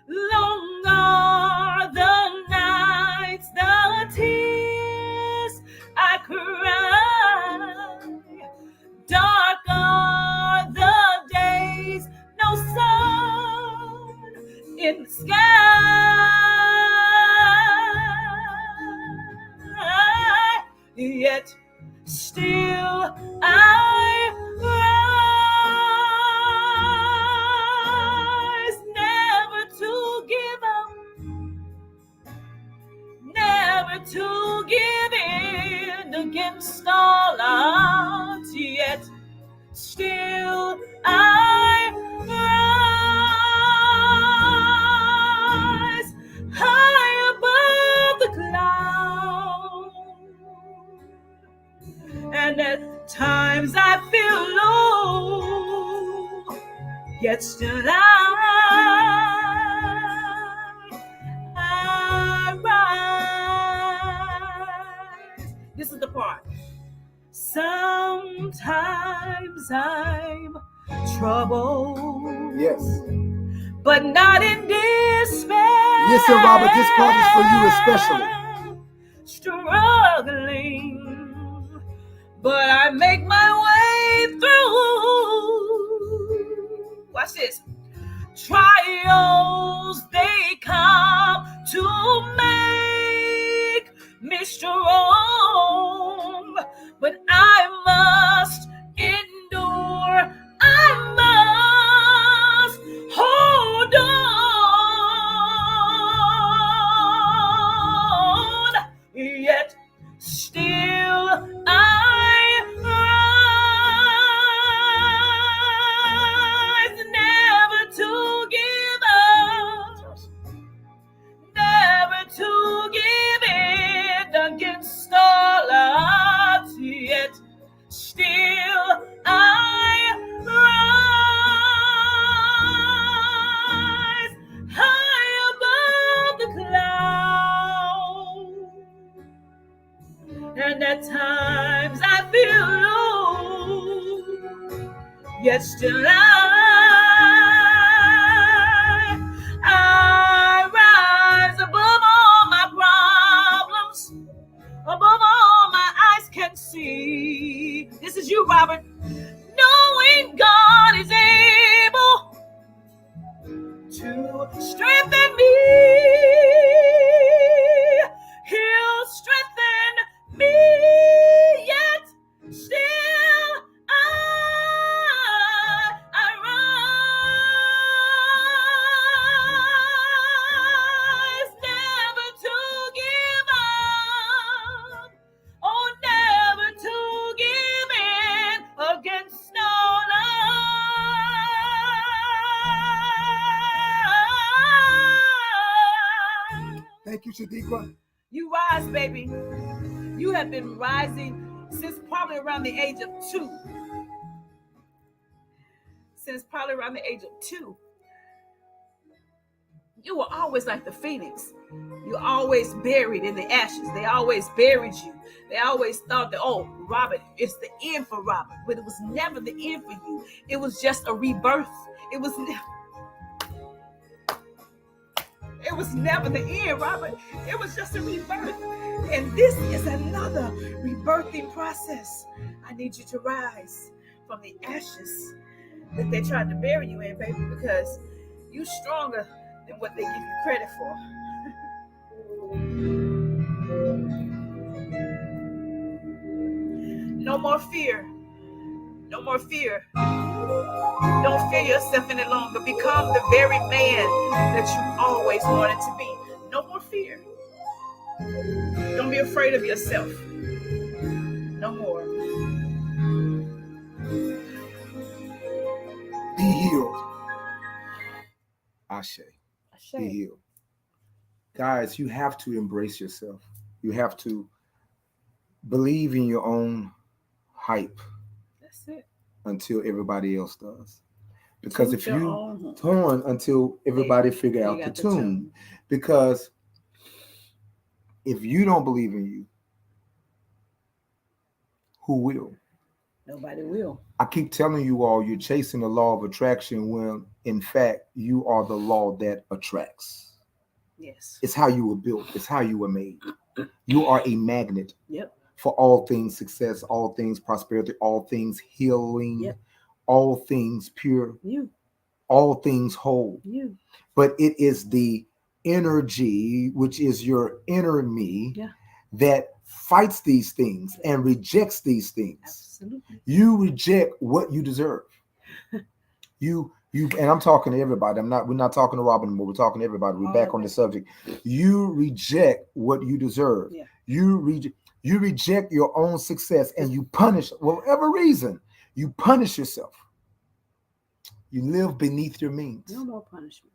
Long are the nights, the tears I cry. Dark are the days, no sun in the sky. Yet still I rise, never to give up, never to give in against all odds. Yet still I rise, high above the clouds. And at times I feel low, yet still I rise. This is the part. Sometimes I'm troubled. Yes. But not in despair. Listen, Robert, this part is for you especially. Struggling, but I make my way through. Watch this. Trials, they come to make me strong, but I must endure. I must hold on. Yet still I rise, never to give up, never to give in against all odds. Yet still I rise, high above the clouds. And at times I feel low, yet still I rise above all my problems, above all my eyes can see. This is you, Robert. Knowing God is able to strengthen me. He'll strengthen me, yet still I rise, never to give up, oh, never to give in against all odds. Thank you, Shadiqa. You rise, baby. You have been rising since probably around the age of 2. Since probably around the age of 2. You were always like the phoenix. You're always buried in the ashes. They always buried you. They always thought that, oh, Robert, it's the end for Robert. But it was never the end for you. It was just a rebirth. It was never the end, Robert. It was just a rebirth. And this is another rebirthing process. I need you to rise from the ashes that they tried to bury you in, baby, because you're stronger than what they give you credit for. No more fear. No more fear. Don't fear yourself any longer. Become the very man that you always wanted to be. No more fear. Don't be afraid of yourself. No more. Be healed. Ashe. Be healed. Guys, you have to embrace yourself. You have to believe in your own hype. That's it. Until everybody else does. Because if you tune until everybody figure out the tune. Because if you don't believe in you, who will? Nobody will. I keep telling you all you're chasing the law of attraction when in fact you are the law that attracts. Yes. It's how you were built. It's how you were made. You are a magnet. Yep. For all things success, all things prosperity, all things healing, all things pure, all things whole. But it is the energy, which is your inner me, that fights these things and rejects these things. Absolutely. You reject what you deserve. You and I'm talking to everybody. We're not talking to Robin anymore. We're talking to everybody. We're back on the subject. You reject what you deserve. Yeah. You reject your own success and you punish, whatever reason, you punish yourself. You live beneath your means. No more punishment.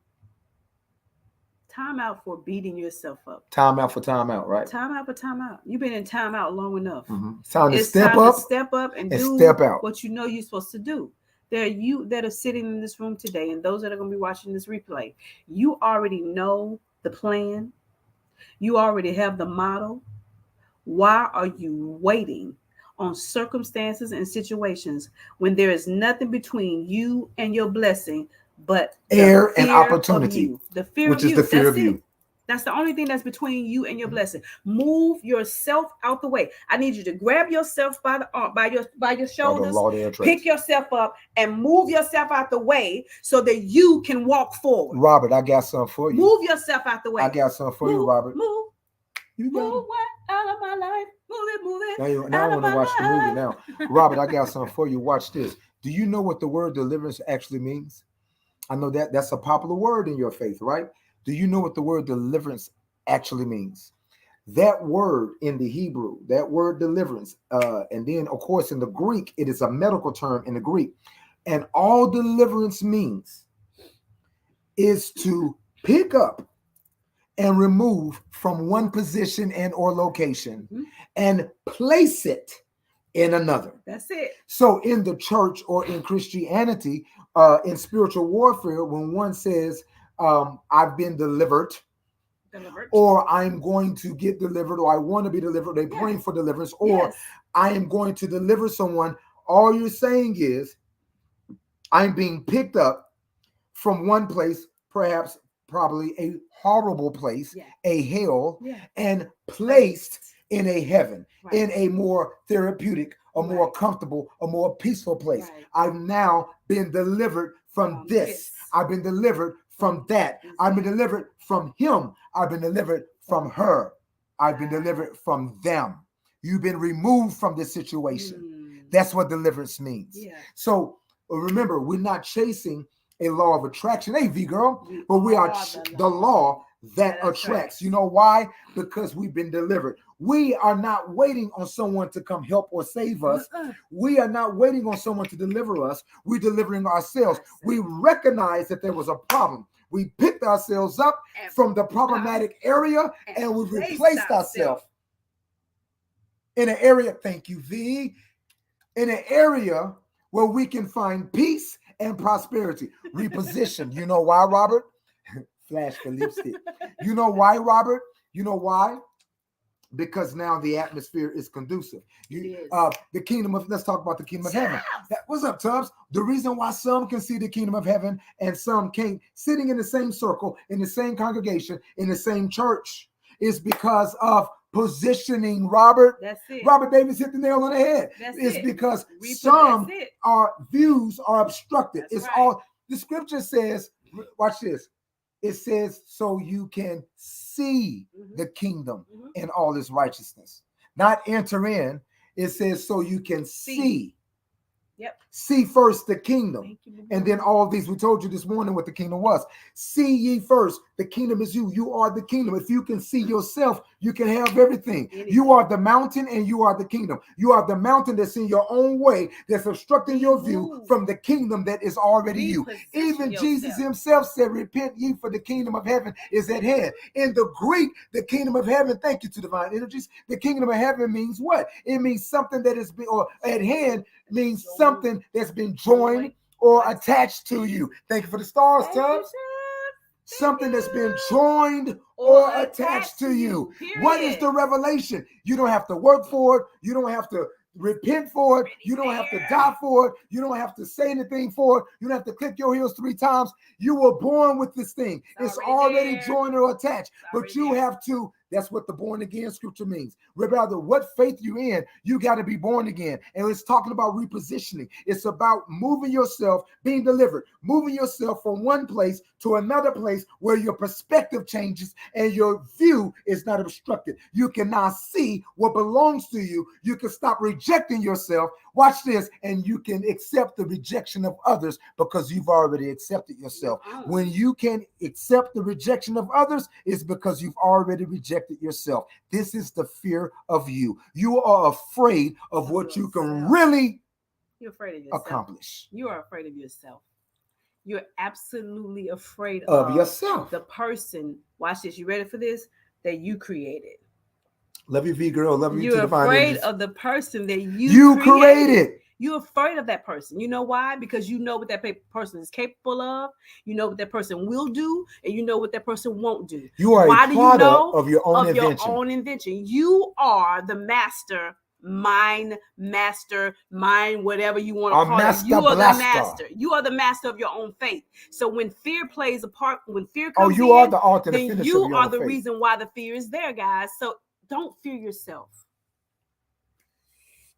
Time out for beating yourself up. Time out for time out, right? Time out for time out. You've been in time out long enough. It's time to step up and do step out. What you know you're supposed to do. There are you that are sitting in this room today and those that are going to be watching this replay. You already know the plan. You already have the model. Why are you waiting on circumstances and situations when there is nothing between you and your blessing but air and opportunity? The fear which of is you. The fear That's of it. you. That's the only thing that's between you and your blessing. Move yourself out the way. I need you to grab yourself by the arm, by your shoulders, pick yourself up, and move yourself out the way so that you can walk forward. Robert, I got something for you. Move yourself out the way. I got something for you, Robert. Move what out of my life. Move it. Now I want to watch the movie now. Robert, I got something for you. Watch this. Do you know what the word deliverance actually means? I know that's a popular word in your faith, right? Do you know what the word deliverance actually means? That word in the Hebrew, that word deliverance, and then, of course, in the Greek, it is a medical term in the Greek. And all deliverance means is to pick up and remove from one position and or location and place it in another. That's it. So in the church or in Christianity, in spiritual warfare, when one says, I've been delivered, or I'm going to get delivered, or I want to be delivered, they're praying for deliverance, or I am going to deliver someone, all you're saying is, I'm being picked up from one place, probably a horrible place, a hell, and placed in a heaven, in a more therapeutic, a more comfortable, a more peaceful place. I've now been delivered from this. I've been delivered from that. I've been delivered from him. I've been delivered from her. I've been delivered from them. You've been removed from this situation. That's what deliverance means. So remember, we're not chasing a law of attraction. Hey, V girl, but we are the law that attracts. You know why? Because we've been delivered. We are not waiting on someone to come help or save us. We are not waiting on someone to deliver us. We're delivering ourselves. We recognize that there was a problem. We picked ourselves up from the problematic area and we replaced ourselves in an area, thank you, V, in an area where we can find peace and prosperity. Reposition. You know why, Robert? flash for lipstick. You know why, Robert? You know why? Because now the atmosphere is conducive. The kingdom of, let's talk about the kingdom of heaven. What's up, Tubbs? The reason why some can see the kingdom of heaven and some can't, sitting in the same circle, in the same congregation, in the same church, is because of positioning, Robert. That's it. Robert Davis hit the nail on the head. It's because some views are obstructed. It's all, the scripture says, watch this. It says, so you can see the kingdom and all its righteousness. Not enter in. It says, so you can see. Yep. See first the kingdom. And then all these, we told you this morning what the kingdom was. See ye first. The kingdom is you. You are the kingdom. If you can see yourself, you can have everything. You are the mountain and you are the kingdom. You are the mountain that's in your own way, that's obstructing your view from the kingdom that is already you. Even Jesus himself said, repent ye, for the kingdom of heaven is at hand. In the Greek, the kingdom of heaven, thank you to divine energies, the kingdom of heaven means what? It means something that is, or at hand means something that's been joined or attached to you. Thank you for the stars, Tubbs. Something that's been joined or attached to you. What is the revelation? You don't have to work for it. You don't have to repent for it. You don't have to die for it. You don't have to say anything for it. You don't have to click your heels 3 times. You were born with this thing. It's already joined or attached. But you have to, that's what the born again scripture means. Regardless of what faith you're in, you got to be born again. And it's talking about repositioning. It's about moving yourself, being delivered, moving yourself from one place to another place where your perspective changes and your view is not obstructed. You can now see what belongs to you. You can stop rejecting yourself. Watch this, and you can accept the rejection of others because you've already accepted yourself. When you can accept the rejection of others, it's because you've already rejected yourself. This is the fear of you. You are afraid of what you can really accomplish. You are afraid of yourself. You're absolutely afraid of yourself. The person, watch this, you ready for this? That you created. Love you, V girl. Love you. You're afraid of the person that you created. You're afraid of that person. You know why? Because you know what that person is capable of. You know what that person will do, and you know what that person won't do. You are a product of your own invention. You are the mastermind, whatever you want to call it. You are the master. You are the master of your own fate. So when fear plays a part, when fear comes you are the author, then you are the reason why the fear is there, guys. So don't fear yourself.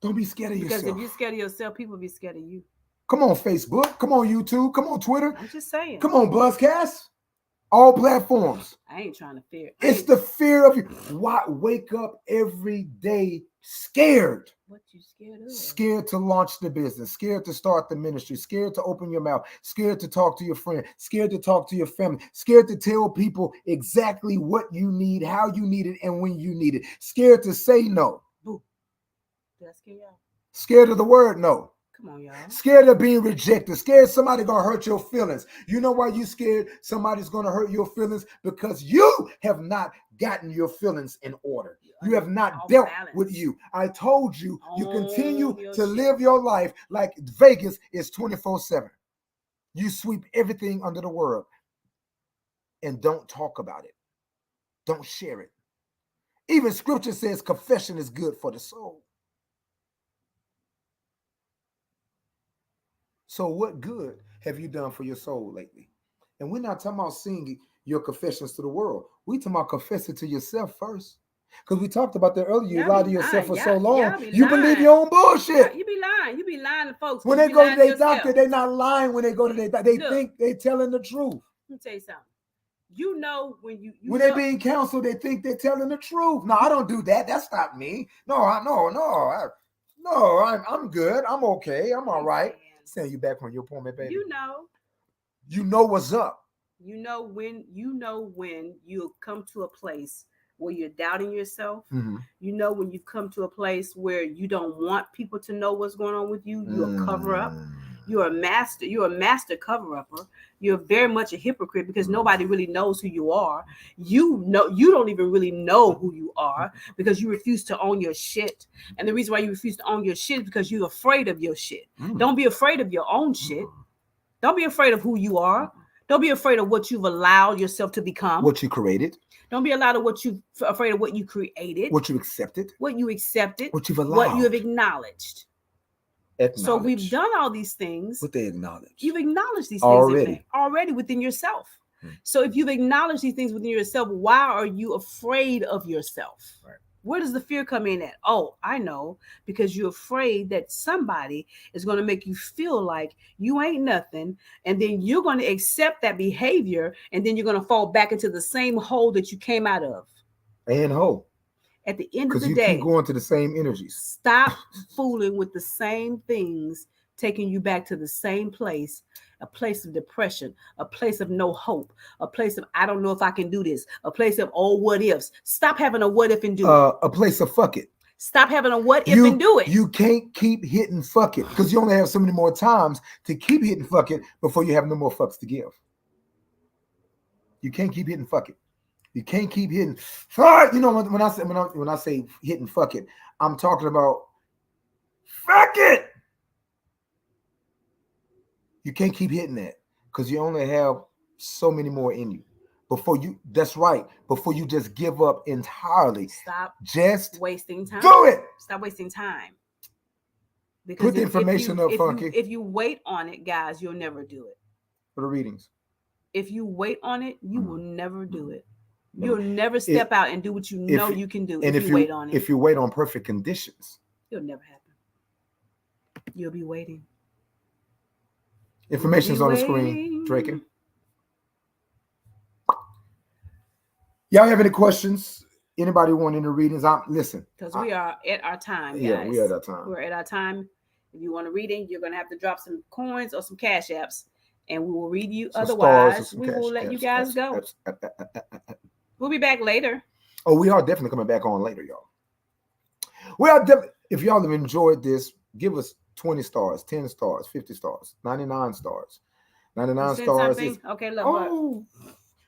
Don't be scared of yourself. Because if you're scared of yourself, people will be scared of you. Come on, Facebook. Come on, YouTube. Come on, Twitter. I'm just saying. Come on, Buzzcast. All platforms. I ain't trying to fear. It's the fear of you. Why wake up every day scared? What you scared of? Scared to launch the business, scared to start the ministry, scared to open your mouth, scared to talk to your friend, scared to talk to your family, scared to tell people exactly what you need, how you need it, and when you need it. Scared to say no. Boo. Did I scare y'all? Scared of the word no. Come on, y'all. Scared of being rejected. Scared somebody gonna hurt your feelings. You know why you scared somebody's gonna hurt your feelings? Because you have not gotten your feelings in order. You have not dealt with you. I told you, you continue to live your life like Vegas is 24/7. You sweep everything under the world and don't talk about it. Don't share it. Even scripture says confession is good for the soul. So what good have you done for your soul lately? And we're not talking about singing your confessions to the world. We're talking about confessing to yourself first. Because we talked about that earlier. You lied to yourself for so long. You believe your own bullshit. You be lying. You be lying to folks. When they go to their doctor, they're not lying when they go to their doctor. They think they're telling the truth. Let me tell you something. You know when when they're being counseled, they think they're telling the truth. No, I don't do that. That's not me. I'm good. I'm okay. I'm all right. Send you back on your appointment, baby. You know what's up. You know when you come to a place where you're doubting yourself. Mm-hmm. You know when you've come to a place where you don't want people to know what's going on with you. You're a cover up. You're a master cover upper. You're very much a hypocrite because nobody really knows who you are. You don't even really know who you are because you refuse to own your shit. And the reason why you refuse to own your shit is because you're afraid of your shit. Don't be afraid of your own shit. Don't be afraid of who you are. Don't be afraid of what you've allowed yourself to become. What you created. Don't be allowed of afraid of what you created. What you accepted. What you accepted. What you've allowed. What you have acknowledged. So Acknowledge. we've done all these things. What they acknowledge. You've acknowledged these already. things already within yourself. So if you've acknowledged these things within yourself, why are you afraid of yourself? Right. Where does the fear come in at? Oh, I know, because you're afraid that somebody is going to make you feel like you ain't nothing, and then you're going to accept that behavior, and then you're going to fall back into the same hole that you came out of. And hole. At the end of the day, because you keep going to the same energies. Stop fooling with the same things, taking you back to the same place, a place of depression, a place of no hope, a place of I don't know if I can do this, a place of oh what ifs. Stop having a what if and do it. A place of fuck it. Stop having a what if and do it. You can't keep hitting fuck it because you only have so many more times to keep hitting fuck it before you have no more fucks to give. You can't keep hitting fuck it. You can't keep hitting. You know when I say hitting fuck it, I'm talking about fuck it. You can't keep hitting that because you only have so many more in you. Before you, that's right. Before you just give up entirely. Stop just wasting time. Do it. Stop wasting time. Because put the information up, Funky. If you wait on it, guys, you'll never do it. For the readings. If you wait on it, you will never do it. You'll never step out and do what you know you can do if you wait on it. If you wait on perfect conditions, it'll never happen. You'll be waiting. Information's on the screen, Draken. Y'all have any questions? Anybody want any readings? Listen. Because we are at our time, guys. Yeah, we are at our time. We're at our time. If you want a reading, you're going to have to drop some coins or some cash apps, and we will read you. Otherwise, we will let you guys go. We'll be back later. Oh, we are definitely coming back on later, y'all. We are definitely. If y'all have enjoyed this, give us 20 stars, 10 stars, 50 stars, 99 stars. 99 stars. Okay, look. Oh,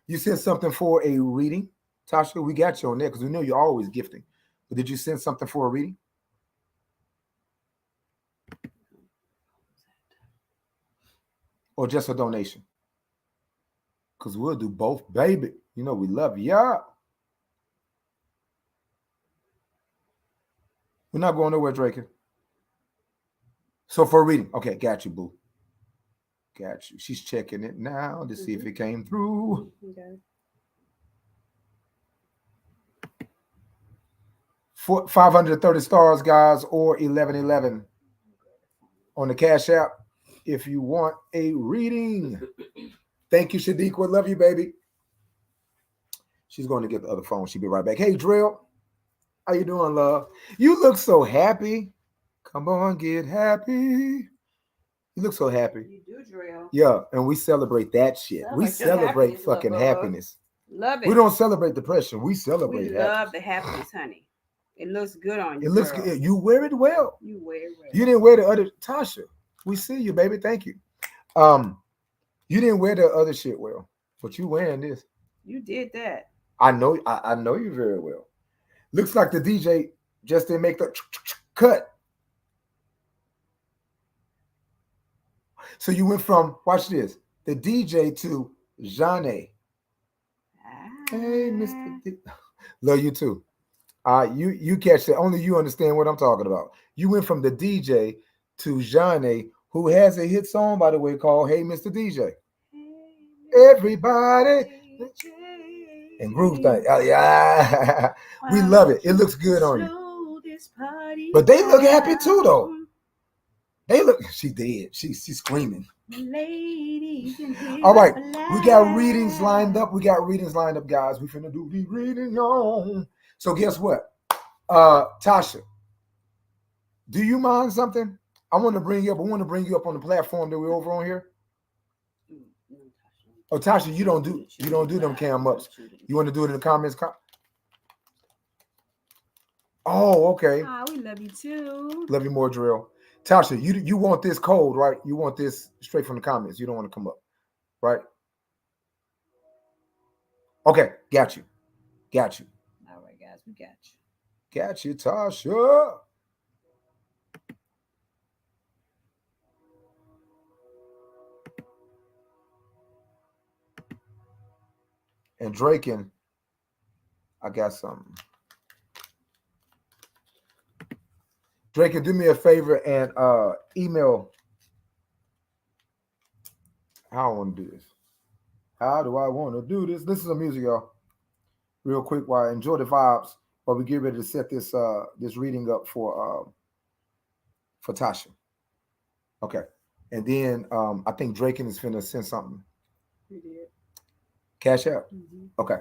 you sent something for a reading, Tasha? We got you on there because we know you're always gifting. But did you send something for a reading? Or just a donation? Because we'll do both, baby. You know we love ya. We're not going nowhere, Draken. So for a reading. Okay, got you, boo. Got you. She's checking it now to see if it came through. Okay. 530 stars, guys, or 1111 on the Cash App if you want a reading. Thank you, Shadiqua. Love you, baby. She's going to get the other phone. She'll be right back. Hey, Drill. How you doing, love? You look so happy. Come on, get happy. You look so happy. You do, Drill. Yeah, and we celebrate that shit. We celebrate fucking happiness. Love it. We don't celebrate depression. We celebrate happiness. Love the happiness, honey. It looks good on you. It looks good. You wear it well. You wear it well. You didn't wear the other Tasha. We see you, baby. Thank you. You didn't wear the other shit well, but you wearing this. You did that. I know you very well. Looks like the DJ just didn't make the cut. So you went from, watch this, the DJ to Jeanne. Hey, Mr. D. Love you too. You catch that. Only you understand what I'm talking about. You went from the DJ to Jeanne, who has a hit song, by the way, called Hey, Mr. DJ. Everybody. And groove thing. Yeah. We love it. It looks good on you. But they look happy too, though. They look, she dead. She's screaming. All right. We got readings lined up. Guys. We finna do the reading on. So guess what? Tasha, do you mind something? I want to bring you up. I want to bring you up on the platform that we're over on here. Oh, Tasha, you don't do them cam ups. You want to do it in the comments? Oh, okay. We love you too. Love you more, Drill. Tasha, you want this cold, right? You want this straight from the comments. You don't want to come up, right? Okay, got you. All right, guys, we got you. Got you, Tasha. And Draken, I got something. Draken, do me a favor and email. How I want to do this. How do I want to do this? Listen to music, y'all. Real quick, while I enjoy the vibes, while we get ready to set this this reading up for Tasha. Okay. And then I think Draken is finna send something. We did. Cash out. Okay.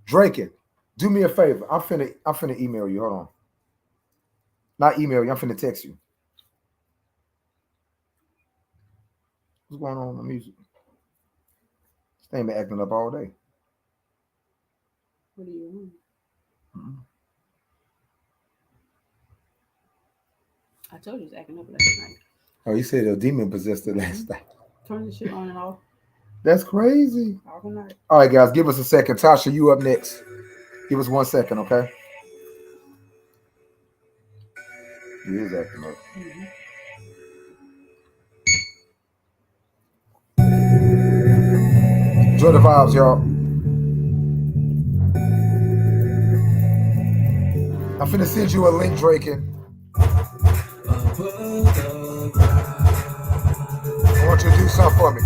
Draken, do me a favor. I'm finna email you. Hold on. Not email you. I'm finna text you. What's going on with the music? This thing been acting up all day. What do you want? Mm-hmm. I told you it was acting up last night. Oh, you said a demon possessed it last night. Turn the shit on and off. That's crazy. All night. All right, guys, give us a second. Tasha, you up next. Give us 1 second, okay? He is acting up. Enjoy the vibes, y'all. I'm finna send you a link, Draken. I want you to do something for me.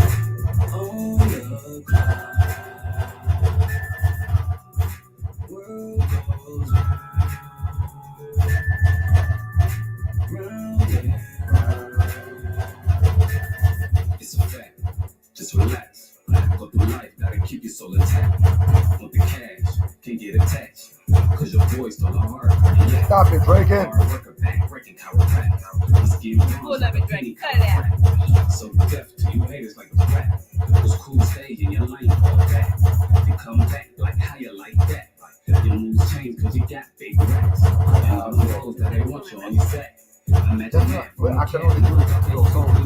It's a fact. Just relax. Go through life, gotta keep your soul intact. Want the cash, can get attached. Cause your voice don't hard. Yeah. Stop it, Draken. Pull up and Draken. Cut it out. So deaf to you haters like a rat. Those cool stage in your lane fall back. You come back like how you like that. Your moves change cause you got big racks. And all the hoes that they want you on your sack. Imagine that. I can only do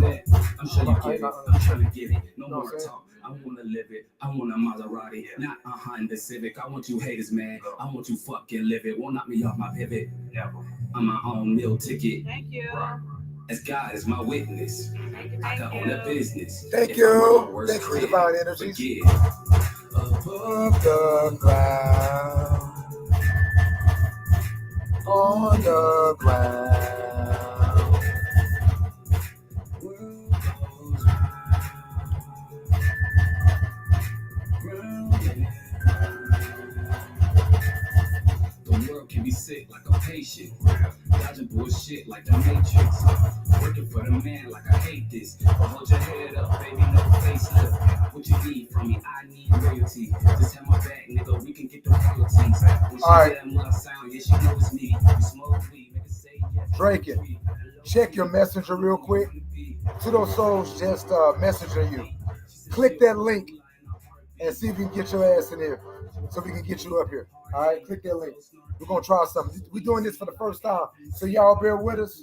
it. I'm sure you get it. I'm trying to get it. No more talk. I wanna live it. I want a Maserati, not a Honda Civic. I want you haters, man. I want you fucking live it. Won't knock me off my pivot. I'm my own meal ticket. Thank you. As God is my witness, I can own a business. Thank you. Thank you, Divine Energies. Above the ground, on the ground. The world can be sick like a patient, dodging bullshit like the Matrix. Working for the man like I hate this. But hold your head up, baby, no facelift. What you need from me? I need loyalty. Just have my back, nigga. We can get the royalties. When she right. that mud sound, yeah, she knows me. We smoke weed, make it say yes. Draken, check your messenger real quick. To those souls just messaging you. Click that link and see if we can get your ass in here so we can get you up here. All right, click that link. We're going to try something. We're doing this for the first time. So y'all bear with us.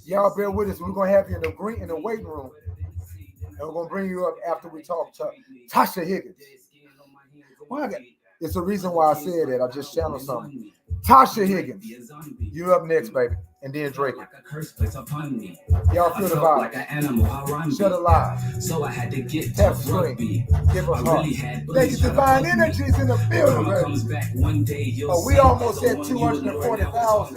Y'all bear with us. We're going to have you in the waiting room. And we're going to bring you up after we talk to Tasha Higgins. It's the reason why I said that. I just channeled something. Tasha Higgins, you up next, baby. And then Drake. Y'all feel the vibe. Like an animal, Shut it live. So I had to get Tap tough screen. rugby. Give us I heart. really had Ladies, Divine Energies in the building, Karma baby. comes back one day, you'll Oh, we see. almost So at when you know that I was on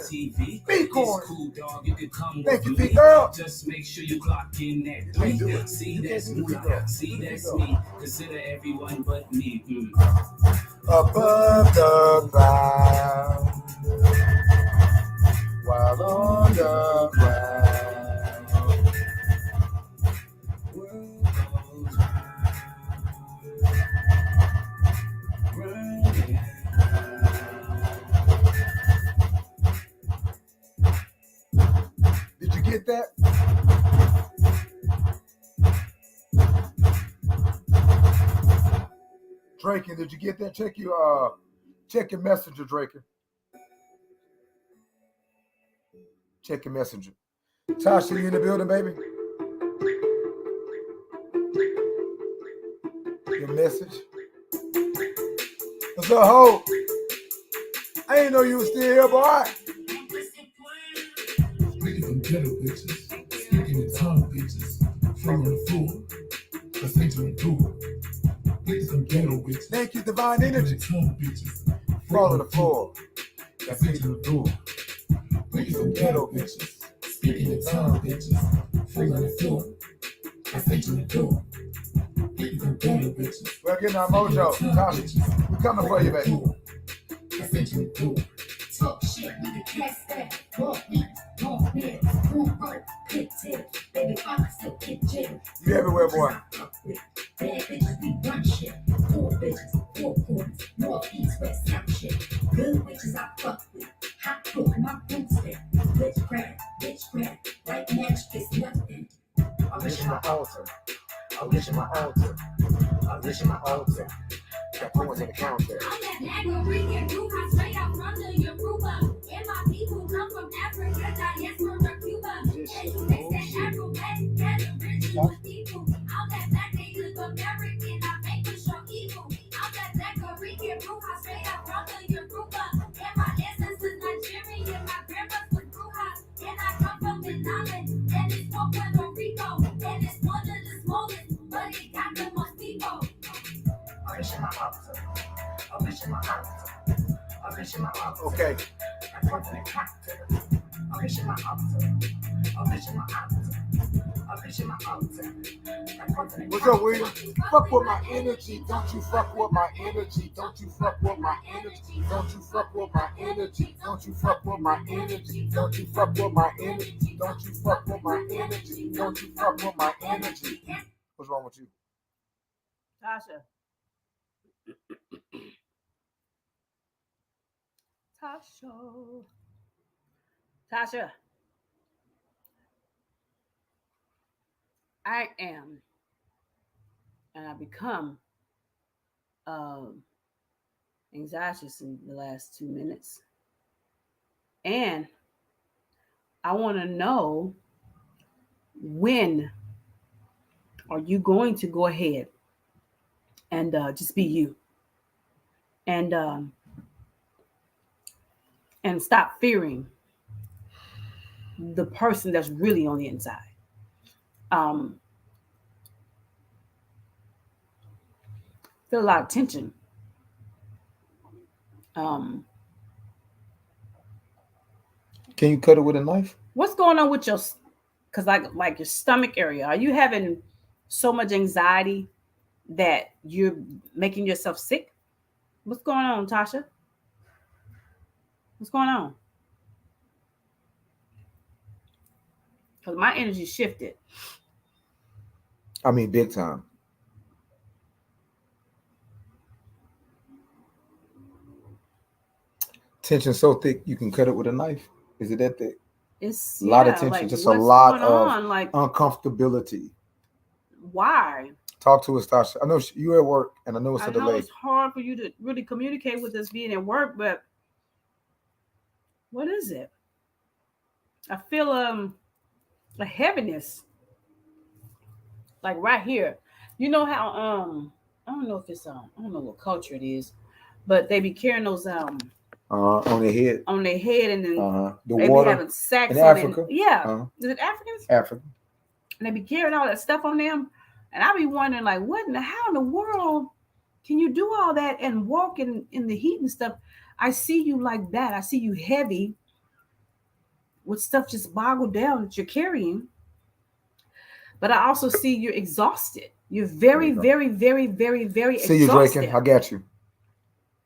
240,000. TV, Bitcoin. it's cool, dog. You can come Thank with you, me. big girl. Just make sure you clock in that You do it. See, You that's can't do me. it, girl. See, that's me. Consider everyone but me. Above the ground, while on the ground. Did you get that? Draken, did you get that? Check your messenger, Draken. Check your messenger. Tasha, you in the building, baby? Your message. What's up, ho? I ain't know you was still here, boy. Speaking from ghetto bitches, speaking in tongue bitches, from on the floor, that's to endure. Niggas from ghetto ghetto bitches. Thank you, divine energy. Tongue bitches. Fall on the floor. That's it to the door. Breaking some ghetto bitches. Speaking in tongue bitches. Fall on the floor. That's it to the door. Breaking some ghetto bitches. We're getting our mojo. Tasha, we coming for you, baby. That's it to the door. Talk shit, nigga, catch that. Walk me, walk me, move right, hit tail. Baby, I still get jail. You everywhere, boy. Bad bitches, we run shit. Four bitches, four corners, north, east, west, south shit. Good bitches, I fuck with. Hot book, my boots there. Witchcraft, right now, it's nothing. I wish in my altar. I wish in my altar. I wish in my altar. Got points on the counter. I'm that Nagorian group, I straight out from the Yoruba. And my people come from Africa, diaspora, Cuba. And you mix that Afro black, gather original people. I'm that black native American, I make for sure evil. I'm that Nagorian group, I straight out from the Yoruba. And my ancestors Nigerian, my grandma's was Bruja. And I come from an island, and it's called Puerto Rico. And it's one of the smallest, but it got the most people. I wish in my altar. I wish in my altar. I wish in my altar. Okay. I want to capture. I wish in my altar. I wish in my altar. I wish in my altar. What's up, William? Fuck with my energy. Don't you fuck with my energy. Don't you fuck with my energy. Don't you fuck with my energy. Don't you fuck with my energy. Don't you fuck with my energy. Don't you fuck with my energy. Don't you fuck with my energy. What's wrong with you? Tasha. Tasha. I am, and I become anxious in the last 2 minutes. And I want to know, when are you going to go ahead and just be you? And stop fearing the person that's really on the inside. Feel a lot of tension. Can you cut it with a knife? What's going on with your, because like your stomach area? Are you having so much anxiety that you're making yourself sick? What's going on, Tasha? What's going on? Because my energy shifted. I mean, big time. Tension so thick you can cut it with a knife. Is it that thick? It's a lot of tension, like, just a lot of like, uncomfortability. Why? Talk to us, Tasha. I know you're at work, and I know it's a delay. It's hard for you to really communicate with us being at work, but what is it? I feel a heaviness, like right here. You know how I don't know if it's I don't know what culture it is, but they be carrying those on their head. On their head, and then the they water be having sacks in Africa. Is it Africans? Africa. And they be carrying all that stuff on them, and I be wondering, like, how in the world can you do all that and walk in the heat and stuff? I see you like that. I see you heavy with stuff just boggled down that you're carrying. But I also see you're exhausted. You're very, very, very, very, very exhausted. See you, Draken. I got you.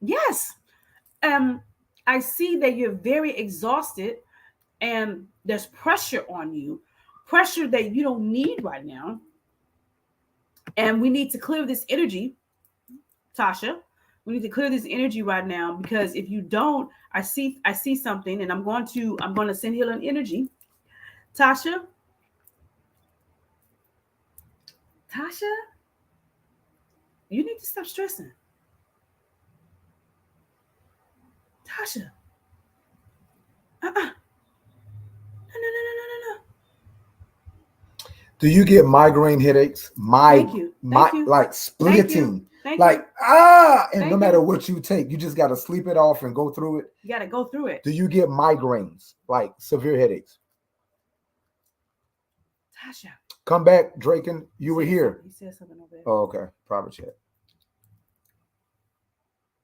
Yes. I see that you're very exhausted, and there's pressure on you, pressure that you don't need right now. And we need to clear this energy, Tasha. We need to clear this energy right now, because if you don't, I see something, and I'm going to send healing energy. Tasha, you need to stop stressing. Tasha. No. Do you get migraine headaches? Thank you. Like splitting. Thank like, you. And Thank no matter you. what you take, you just got to sleep it off and go through it. You got to go through it. Do you get migraines, like severe headaches? Tasha. Come back, Draken. You were here. He said something over there. Oh, okay. Private chat.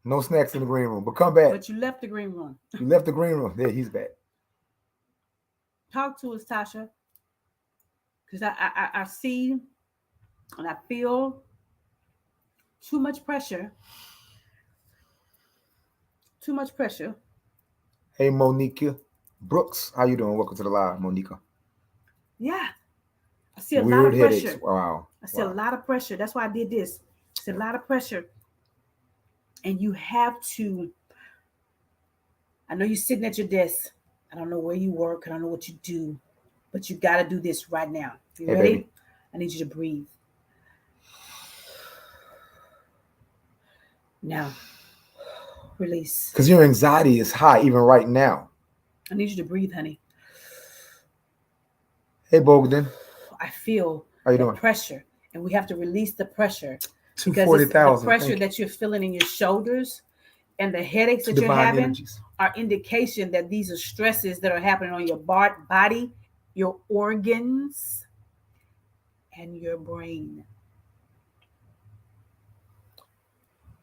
No snacks in the green room. But come back. But you left the green room. You left the green room. There, he's back. Talk to us, Tasha. Because I see and I feel too much pressure. Too much pressure. Hey, Monica Brooks. How you doing? Welcome to the live, Monica. Yeah. I see a Weird lot of headaches. pressure. Wow. I see a lot of pressure. That's why I did this. It's a lot of pressure. And you have to, I know you're sitting at your desk. I don't know where you work. I don't know what you do. But you got to do this right now. You ready? Baby. I need you to breathe. Now, release. Because your anxiety is high even right now. I need you to breathe, honey. Hey, Bogdan. I feel How you the doing? pressure, and we have to release the pressure. Because it's 240,000. the pressure that you're feeling in your shoulders and the headaches that you're Divine having energies. are indication that these are stresses that are happening on your body, your organs, and your brain.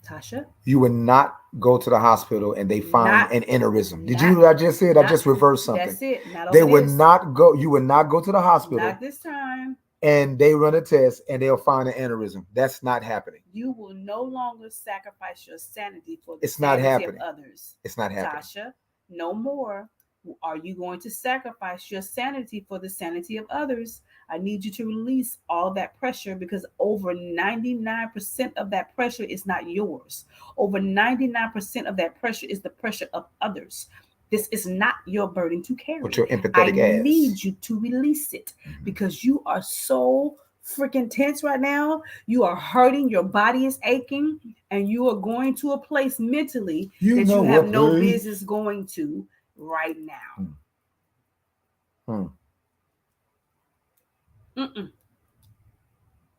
Tasha? You would not go to the hospital and they find Not- an aneurysm. Did not- you know what I just said? I not- just reversed something. That's it. Not They over would this. not go. You would not go to the hospital Not this time. and they run a test and they'll find an aneurysm. That's not happening. You will no longer sacrifice your sanity for the It's not sanity happening. of others. It's not happening. Tasha, no more are you going to sacrifice your sanity for the sanity of others. I need you to release all that pressure because over 99% of that pressure is not yours. Over 99% of that pressure is the pressure of others. This is not your burden to carry. But your empathetic I ass. need you to release it because you are so freaking tense right now. You are hurting. Your body is aching, and you are going to a place mentally that you have no business going to right now.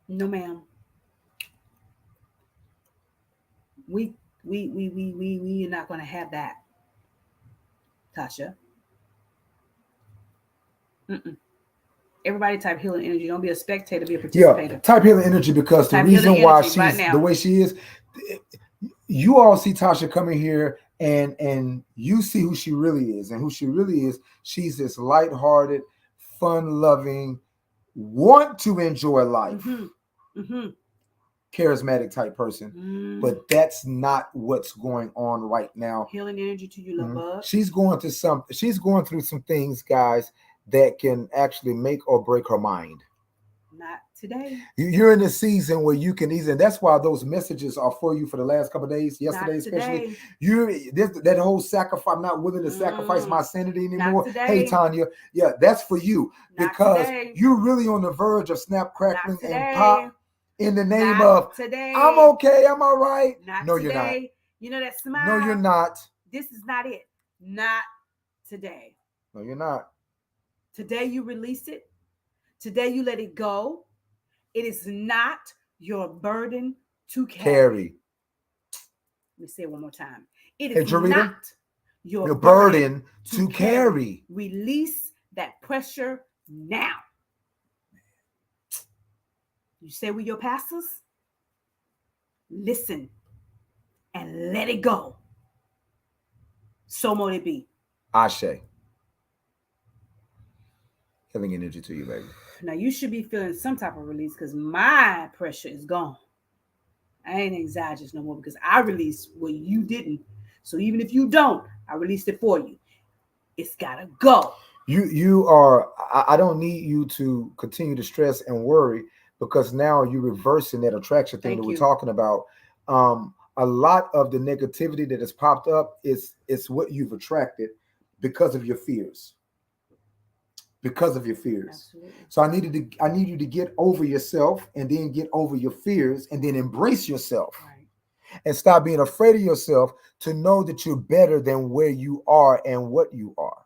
No, ma'am. We are not going to have that, Tasha. Everybody type healing energy. Don't be a spectator, be a participator. Yeah, type healing energy because the Type reason healing why energy she's right now. the way she is, you all see Tasha coming here and you see who she really is. And who she really is, she's this lighthearted, fun-loving, want to enjoy life, charismatic type person. But that's not what's going on right now. Healing energy to you, love bug. She's going through some things, guys, that can actually make or break her mind. Not today. You're in a season where you can easily, and that's why those messages are for you for the last couple of days, yesterday especially. That whole sacrifice, I'm not willing to sacrifice my sanity anymore. Hey, Tanya, yeah, that's for you because you're really on the verge of snap, crackling, and pop in the name of I'm okay, I'm all right. No, you're not. You know that smile? No, you're not. This is not it. Not today. No, you're not. Today you release it. Today you let it go. It is not your burden to carry. Let me say it one more time. It is not your burden to carry. Release that pressure now. You say with your pastors, listen and let it go. So mote it be. Ashe. Healing energy to you, baby. Now you should be feeling some type of release because my pressure is gone. I ain't anxious no more because I released what you didn't. So even if you don't, I released it for you. It's gotta go. You are. I don't need you to continue to stress and worry because now you're reversing that attraction thing that we're talking about. A lot of the negativity that has popped up is what you've attracted because of your fears. Because of your fears. Absolutely. So I need you to get over yourself and then get over your fears and then embrace yourself. Right. And stop being afraid of yourself to know that you're better than where you are and what you are.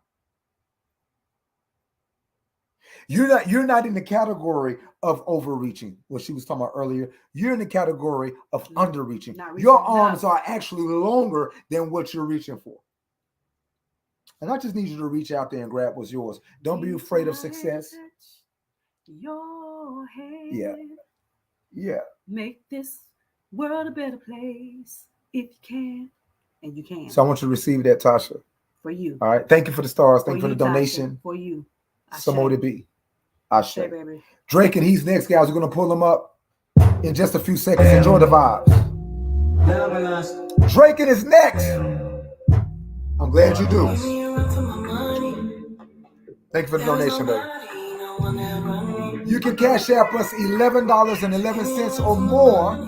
You're not in the category of overreaching, what she was talking about earlier. You're in the category of underreaching. Your arms are actually longer than what you're reaching for. And I just need you to reach out there and grab what's yours. Don't be afraid of success. Your hand. Yeah. Make this world a better place. if you can, and you can. So I want you to receive that, Tasha. For you. All right. Thank you for the stars. Thank you for you, the donation. Tasha. For you. Some more to be. Ashe. Baby. Drake and he's next, guys. We're going to pull him up in just a few seconds. Enjoy the vibes. Drake and is next. I'm glad you do. Thank you for the donation, baby. You can cash app us $11.11 or more,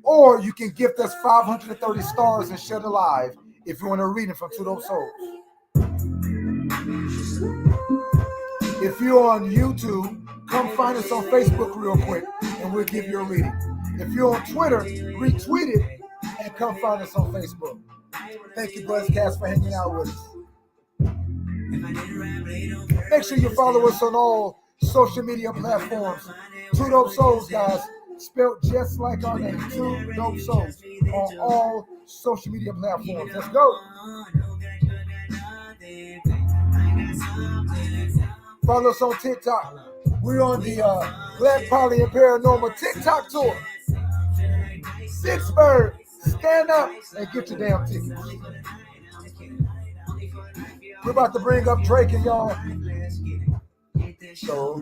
or you can gift us 530 stars and share the live if you want a reading from To Those Souls. If you're on YouTube, come find us on Facebook real quick and we'll give you a reading. If you're on Twitter, retweet it and come find us on Facebook. Thank you, Buzzcast, for hanging out with us. Make sure you follow us on all social media platforms. To Those Souls, guys, spelled just like our name. To Those Souls on all social media platforms. Let's go. Follow us on TikTok. We're on the Black Poly and Paranormal TikTok tour. Pittsburgh, stand up and get your damn tickets. We're about to bring up Drake and y'all. So,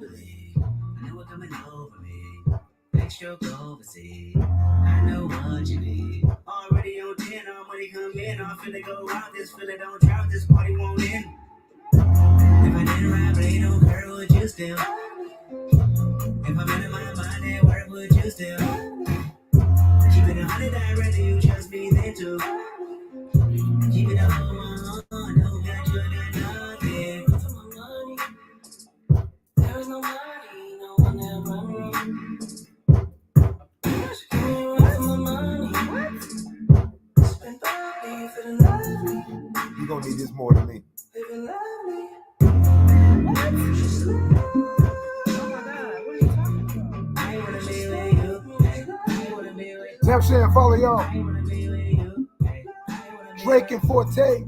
extra overseas. I know what you need. Already on 10, all money come in. I'm finna go out. This feeling don't drop. This party won't end. If I didn't rap, but ain't no girl, would you still? If I'm in my mind at work, would you still? Keep it 100, I'd rather you trust me than to. Keep it all on, no got you, got nothing. There is no money, no one that run me. you're going to need this more than me. Tap share and follow y'all. Drake and Forte.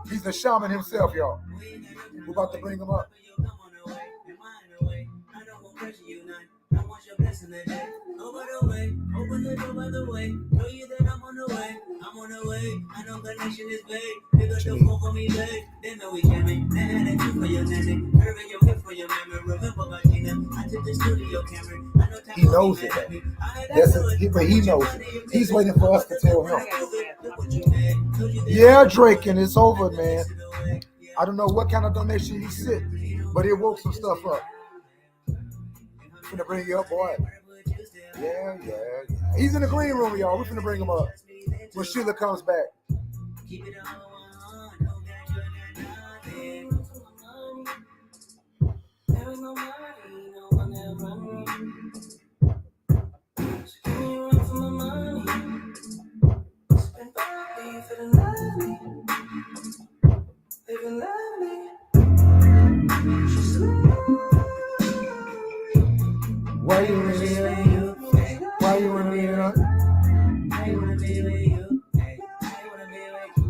He's a shaman himself, y'all. We're about to bring him up. Open the door by the way. Know you that I'm on the way. I'm on the way. I know connection is vague. Pick up the phone for me, babe. They know we jamming. They had a two for your nanny. Curving your hip for your memory. Remember Martina. I took the studio camera. I know He knows it. But he knows it. He's waiting for us to tell him. Yeah, Drake, and it's over, man. I don't know what kind of donation you sit, but it woke some stuff up. Finna bring you up, boy. Yeah. He's in the green room, y'all. We're finna bring him up when Sheila comes back. Why you wanna be with you? Why you wanna be with us? I wanna be with you. I wanna be with you.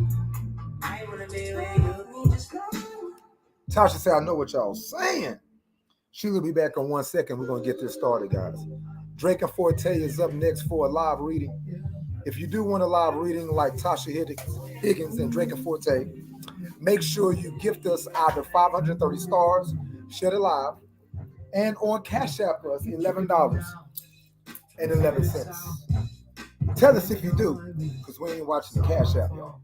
I wanna be with you. Tasha said, I know what y'all saying. She'll be back in 1 second. We're gonna get this started, guys. Drake and Forte is up next for a live reading. If you do want a live reading like Tasha Higgins and Drake and Forte, make sure you gift us either 530 stars, share it live, and on Cash App us $11.11. Tell us if you do, because we ain't watching the Cash App, y'all.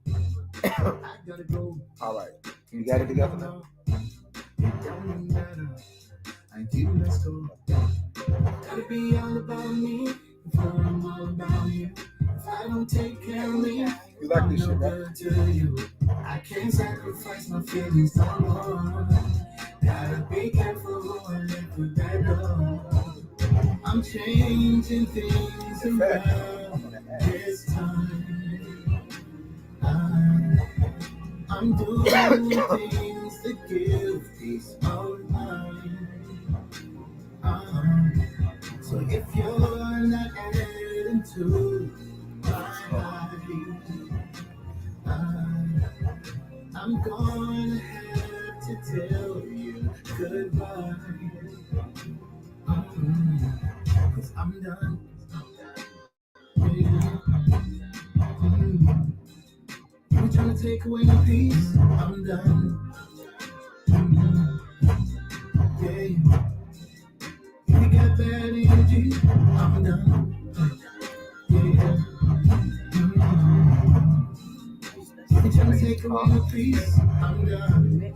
All right. You got it together now? Gotta be all about me before I'm all about you. If I don't take care of me, You like this shit, right? I can't sacrifice my feelings no more. Gotta be careful who I let through that door. I'm changing things around this time. I'm doing things that give peace of mind. So if you're not adding to my life, I'm gonna have to tell you goodbye. 'Cause I'm done. take away the peace, I'm done. Yeah. If you got bad energy, I'm done. Yeah. If you try to take away the peace, I'm done.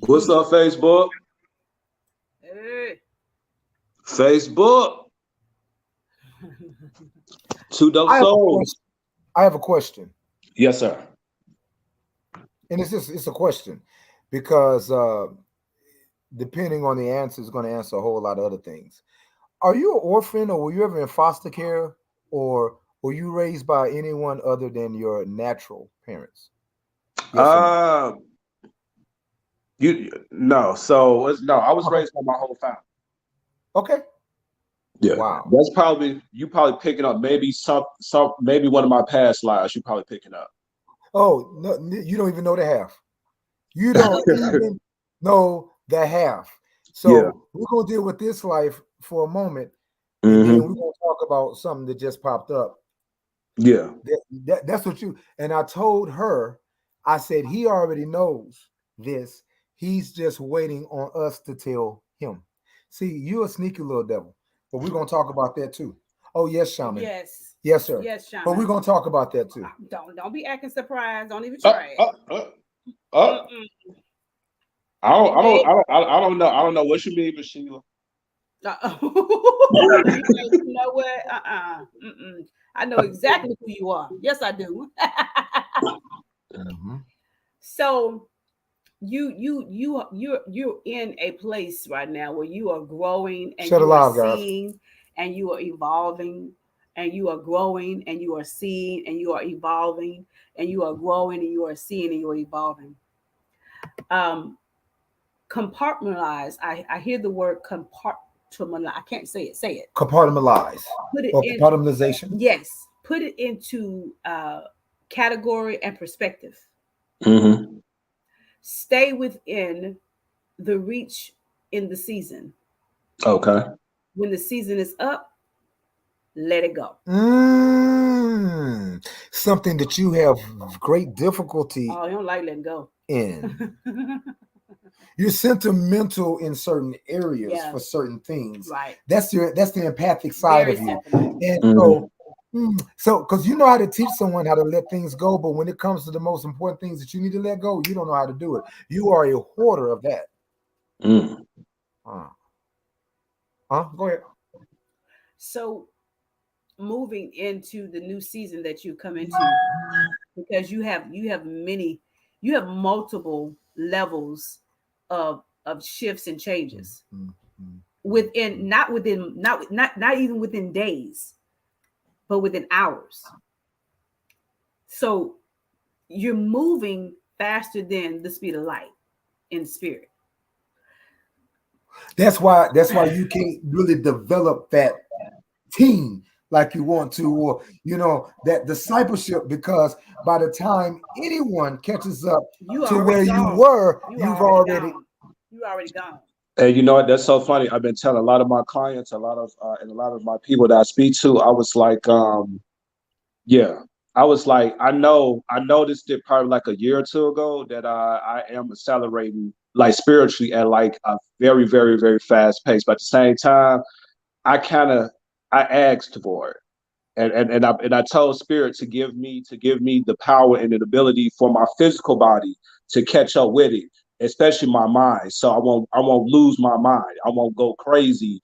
What's up, Facebook? Hey. Facebook. Two dope souls. I have a question. Yes, sir. And it's a question because depending on the answer, is going to answer a whole lot of other things. Are you an orphan, or were you ever in foster care, or were you raised by anyone other than your natural parents? Yes no. So no, I was raised by my whole family. Okay. Yeah. Wow. That's probably picking up maybe maybe one of my past lives. You probably picking up. Oh no, you don't even know the half. You don't even know the half. So Yeah. we're gonna deal with this life for a moment, and then we're gonna talk about something that just popped up. Yeah. That's what you and I told her. I said he already knows this. He's just waiting on us to tell him. See, you're a sneaky little devil, but we're gonna talk about that too. Oh yes, Shaman. Yes. Yes, sir. Yes, Shaman. But we're gonna talk about that too. Don't be acting surprised. Don't even try it. I don't know. I don't know what you mean, Miss Sheila. You know what? I know exactly who you are. Yes, I do. So you're in a place right now where you are growing and you are seeing and you are evolving, and you are growing and you are seeing and you are evolving, and you are growing and you are seeing and you are evolving. Compartmentalize. I hear the word compartmentalize. I can't say it. Say it. Compartmentalize. Put it or in compartmentalization. Yes. Put it into category and perspective. Stay within the reach in the season. Okay. When the season is up, let it go. Something that you have great difficulty. Oh, you don't like letting go. In. You're sentimental in certain areas for certain things. Right. That's the empathic side Very of you. sentimental. And so because you know how to teach someone how to let things go, but when it comes to the most important things that you need to let go, you don't know how to do it. You are a hoarder of that. Go ahead. So moving into the new season that you come into, because you have multiple levels of shifts and changes within not even within days, but within hours. So you're moving faster than the speed of light in spirit. That's why you can't really develop that team like you want to, or that discipleship, because by the time anyone catches up to where you were, you've already gone. And you know what? That's so funny. I've been telling a lot of my clients, and a lot of my people that I speak to. I was like, I noticed it probably like a year or two ago that I am accelerating like spiritually at like a very, very, very fast pace. But at the same time, I asked for it. And I told Spirit to give me the power and the ability for my physical body to catch up with it, especially my mind. So I won't lose my mind. I won't go crazy,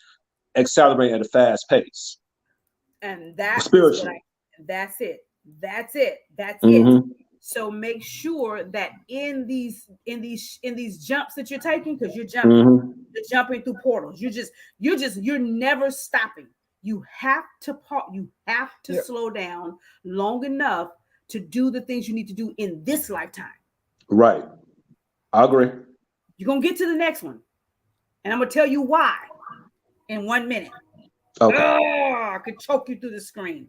accelerate at a fast pace. And that's spiritually. That's it. So make sure that in these jumps that you're taking, because you're jumping through portals. You're never stopping. You have to slow down long enough to do the things you need to do in this lifetime. Right. I agree. You're going to get to the next one. And I'm going to tell you why in 1 minute. Okay. I could choke you through the screen.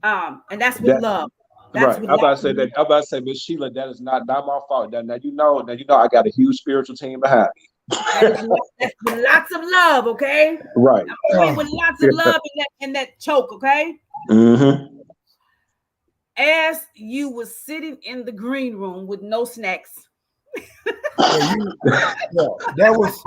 And that's with love. That's right. I'm about to say, Miss Sheila, that is not my fault. Now you know I got a huge spiritual team behind me. That's with lots of love, okay? Right. With lots of love and that choke, okay? Mm-hmm. As you was sitting in the green room with no snacks. That was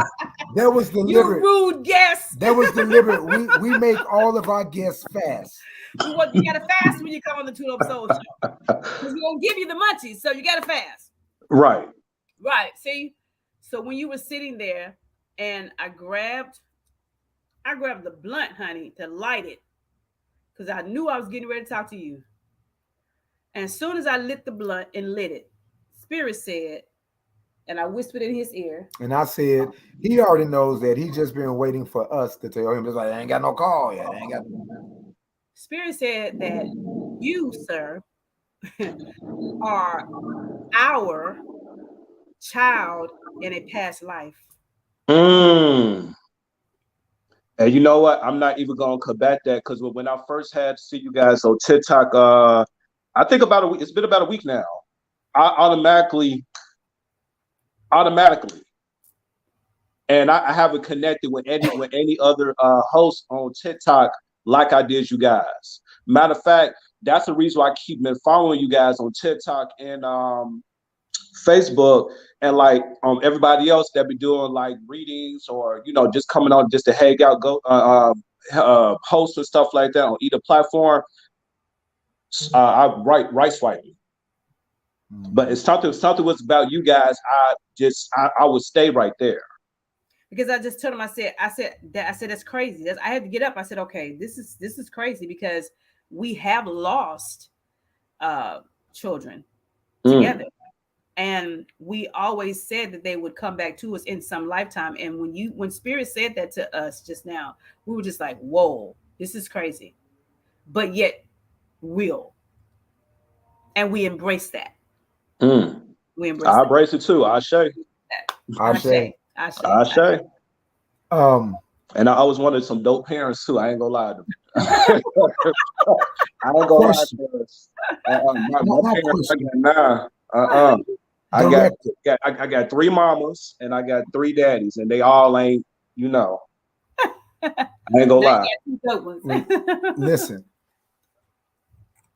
You deliberate. rude guest. That was deliberate. We make all of our guests fast. You gotta fast when you come on the Two Dope Soul Show. Because we're gonna give you the munchies, so you gotta fast. Right. Right. See? So when you were sitting there and I grabbed the blunt, honey, to light it. Because I knew I was getting ready to talk to you. And as soon as I lit the blunt and lit it, Spirit said, and I whispered in his ear. And I said, he already knows that. He's just been waiting for us to tell him. Just like, I ain't got no call yet. I ain't got. Spirit said that you, sir, are our child in a past life. And you know what? I'm not even gonna combat that because when I first had to see you guys on TikTok, I think about a week. It's been about a week now. I automatically, and I haven't connected with any other host on TikTok like I did you guys. Matter of fact, that's the reason why I keep been following you guys on TikTok and Facebook, and like everybody else that be doing like readings or just coming on just to hang out, go posts and stuff like that on either platform. I right swiping. But it's something was about you guys. I would stay right there. Because I just told him, I said that's crazy. I had to get up. I said, okay, this is crazy because we have lost children together. And we always said that they would come back to us in some lifetime. And when Spirit said that to us just now, we were just like, whoa, this is crazy. But yet real. And we embrace that. We embrace I embrace it too. I say. And I always wanted some dope parents too. I ain't gonna lie to them. I ain't gonna lie to us. My parents I got 3 mamas and I got 3 daddies, and they all ain't, I ain't gonna lie. Listen,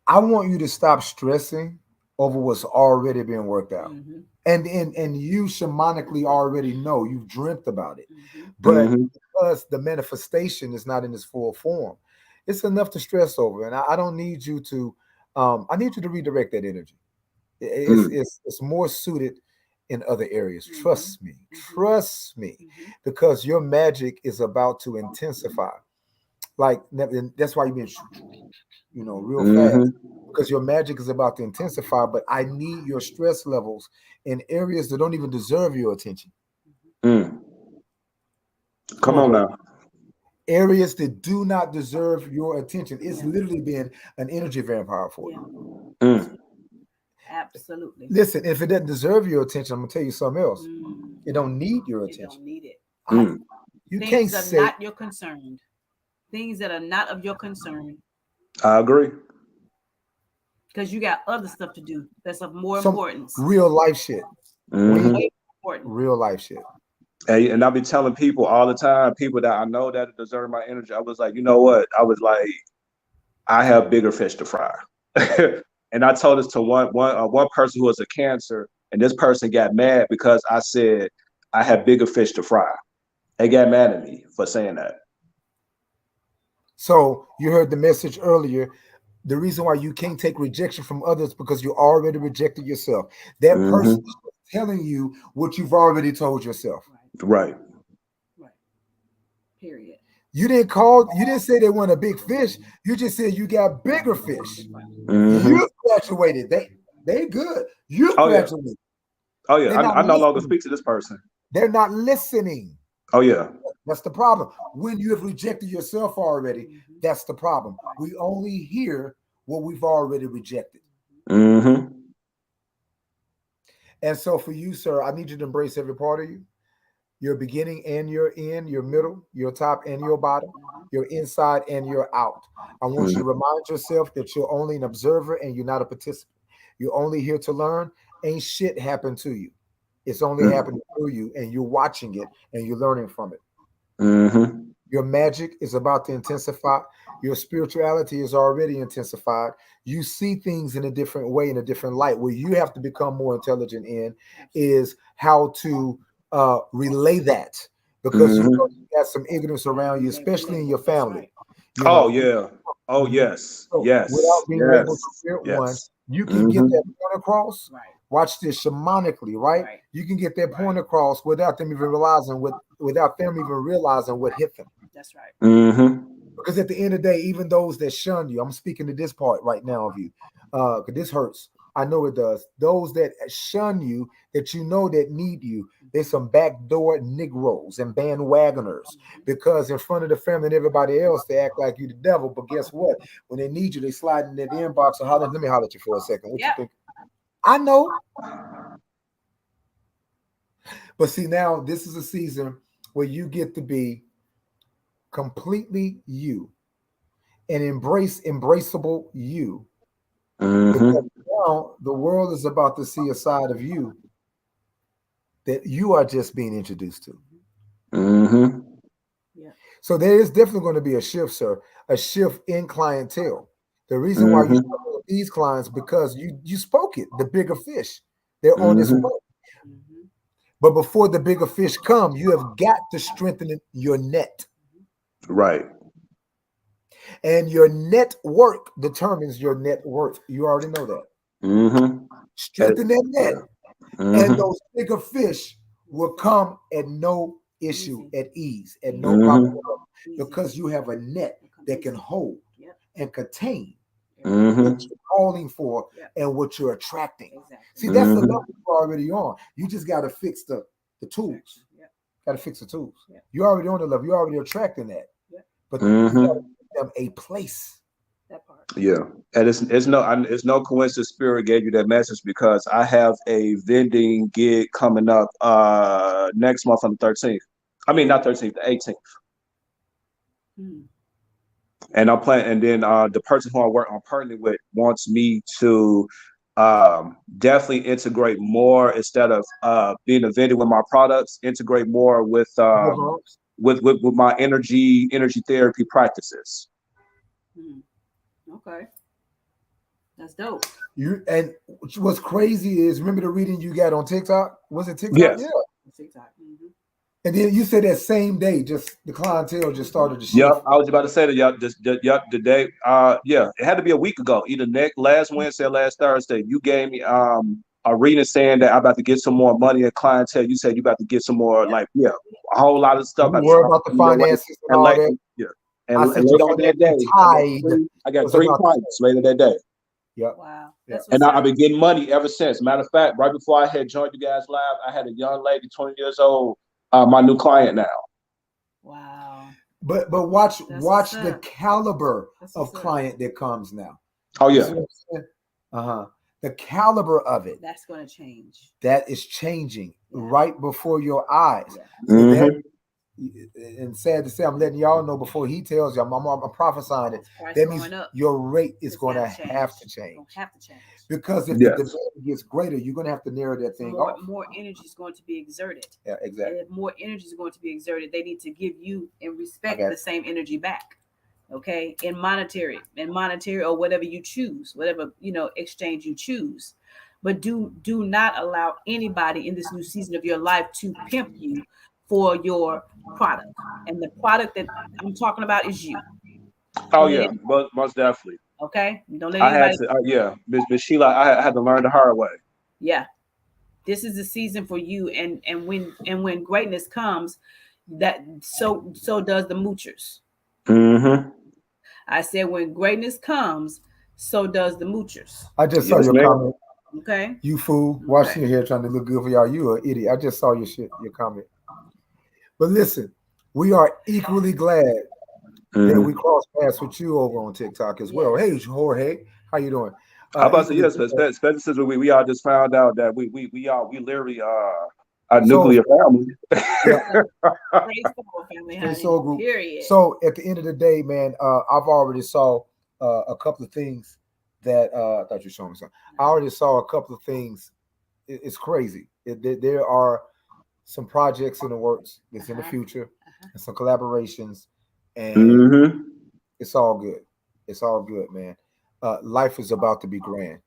I want you to stop stressing over what's already been worked out. And you shamanically already know, you've dreamt about it. But because the manifestation is not in its full form, it's enough to stress over. And I don't need you to, I need you to redirect that energy. It's more suited in other areas. Trust me, because your magic is about to intensify. Like that's why you've been, real fast, because your magic is about to intensify. But I need your stress levels in areas that don't even deserve your attention. Come on now. Areas that do not deserve your attention. It's literally been an energy vampire for you. Absolutely. Listen, if it doesn't deserve your attention, I'm gonna tell you something else. It don't need your attention. It don't need it. You Things can't are say not your concern. Things that are not of your concern. I agree. Because you got other stuff to do that's of more importance. Real life shit. Real life shit. And I'll be telling people all the time, people that I know that deserve my energy. I was like, you know what? I was like, I have bigger fish to fry. And I told this to one person who was a Cancer, and this person got mad because I said I have bigger fish to fry. They got mad at me for saying that. So you heard the message earlier. The reason why you can't take rejection from others because you already rejected yourself. That person is telling you what you've already told yourself. Right. Period. You didn't say they want a big fish. You just said you got bigger fish. You graduated. They good. You graduated. Oh yeah. I no longer speak to this person. They're not listening. Oh yeah. That's the problem. When you have rejected yourself already, that's the problem. We only hear what we've already rejected. And so for you, sir, I need you to embrace every part of you. Your beginning and your end, your middle, your top and your bottom, your inside and your out. I want you to remind yourself that you're only an observer and you're not a participant. You're only here to learn. Ain't shit happened to you. It's only happening through you, and you're watching it and you're learning from it. Mm-hmm. Your magic is about to intensify. Your spirituality is already intensified. You see things in a different way, in a different light. Where you have to become more intelligent in is how to relay that, because you know you got some ignorance around you, especially in your family. You Oh know, yeah. Oh yes. so Yes. without being able to Yes. get one, Yes. you can get Mm-hmm. that point across. Right. Watch this shamanically, right? Right. You can get that point across without them even realizing what hit them. That's right. Mm-hmm. Because at the end of the day, even those that shun you, I'm speaking to this part right now of you, because this hurts. I know it does. Those that shun you, that you know that need you, there's some backdoor Negroes and bandwagoners. Because in front of the family and everybody else, they act like you the devil. But guess what? When they need you, they slide in that inbox and holler. Let me holler at you for a second. What you Yep. think? I know. But see, now this is a season where you get to be completely you and embraceable you. Because Mm-hmm. now the world is about to see a side of you that you are just being introduced to. Mm-hmm. Yeah. So there is definitely going to be a shift, sir, a shift in clientele. The reason why you Mm-hmm. struggle with these clients because you spoke it, the bigger fish. They're on its Mm-hmm. way. Mm-hmm. But before the bigger fish come, you have got to strengthen your net. Right. And your network determines your net worth. You already know that. Mm-hmm. Strengthen that net. Yeah. And Mm-hmm. those bigger fish will come at no issue, at ease, at no problem, Mm-hmm. because you have a net that can hold and contain what Mm-hmm. you're calling for and what you're attracting. Exactly. See, that's the Mm-hmm. level you're already on. You just got to fix the tools. Yeah. Got to fix the tools. Yeah. You're already on the level. You're already attracting that. Yeah. But you got to Mm-hmm. give them a place. That part. Yeah, and it's no coincidence Spirit gave you that message because I have a vending gig coming up next month on the 13th. I mean not 13th, the 18th. Mm. And I'm planning, and then the person who I'm partnering with wants me to definitely integrate more instead of being a vendor with my products, integrate more with my energy therapy practices. Mm. Okay. That's dope. You and what's crazy is, remember the reading you got on TikTok? Was it TikTok? Yes. Yeah. TikTok. Mm-hmm. And then you said that same day, just the clientele just started to Yep, shift. I was about to say that. Yep, yep, the day. Yeah, it had to be a week ago, either last Wednesday or last Thursday. You gave me a reading saying that I'm about to get some more money and clientele. You said you about to get some more, like, yeah, a whole lot of stuff You about to worry start about the coming your way. finances and And all late, that. yeah, I and said your later on that financial day, tide I got was three about to clients later that day, Yep. Wow. Yeah. That's and what's I've been getting money ever since. Matter of fact, right before I had joined you guys live, I had a young lady, 20 years old, my new client now. wow. But watch That's watch what's the up. caliber That's of what's up. client that comes now. Oh You yeah, see what I'm saying? Uh-huh. The caliber of it, That's going to change. that is changing Yeah. right before your eyes. Yeah. So that, hmm and sad to say, I'm letting y'all know before he tells you, I'm prophesying it. Price That going means up. your rate is It's going to gotta change. have to It's change. gonna have to change. Because if the yes, demand gets greater, you're going to have to narrow that thing off. More energy is going to be exerted. Yeah, exactly. And if more energy is going to be exerted, they need to give you and respect Okay. the same energy back. Okay, in monetary or whatever you choose, whatever exchange you choose, but do not allow anybody in this new season of your life to pimp you for your product. And the product that I'm talking about is you. oh Don't let yeah, it, most definitely. okay. Don't let I had anybody. to, yeah, Miss Sheila, I had to learn the hard way. Yeah, this is the season for you. And when greatness comes, that so does the moochers. Mm-hmm. I said when greatness comes, so does the moochers. I just saw Yes, your ma'am. comment. Okay. You fool, washing your hair trying to look good for y'all. You an idiot. I just saw your comment. But listen, we are equally glad that we Mm-hmm. crossed paths with you over on TikTok as well. Hey, Jorge, how you doing? I about to say Equally yes, glad. especially since we all just found out that we literally are a So nuclear family. yeah, Praise the Lord, family, Free honey. Soul Group. Period. So at the end of the day, man, I've already saw a couple of things that I thought you were showing me something. I already saw a couple of things. It's crazy. There are some projects in the works that's in the future, and some collaborations, and Mm-hmm. it's all good. It's all good, man. Life is about to be grand.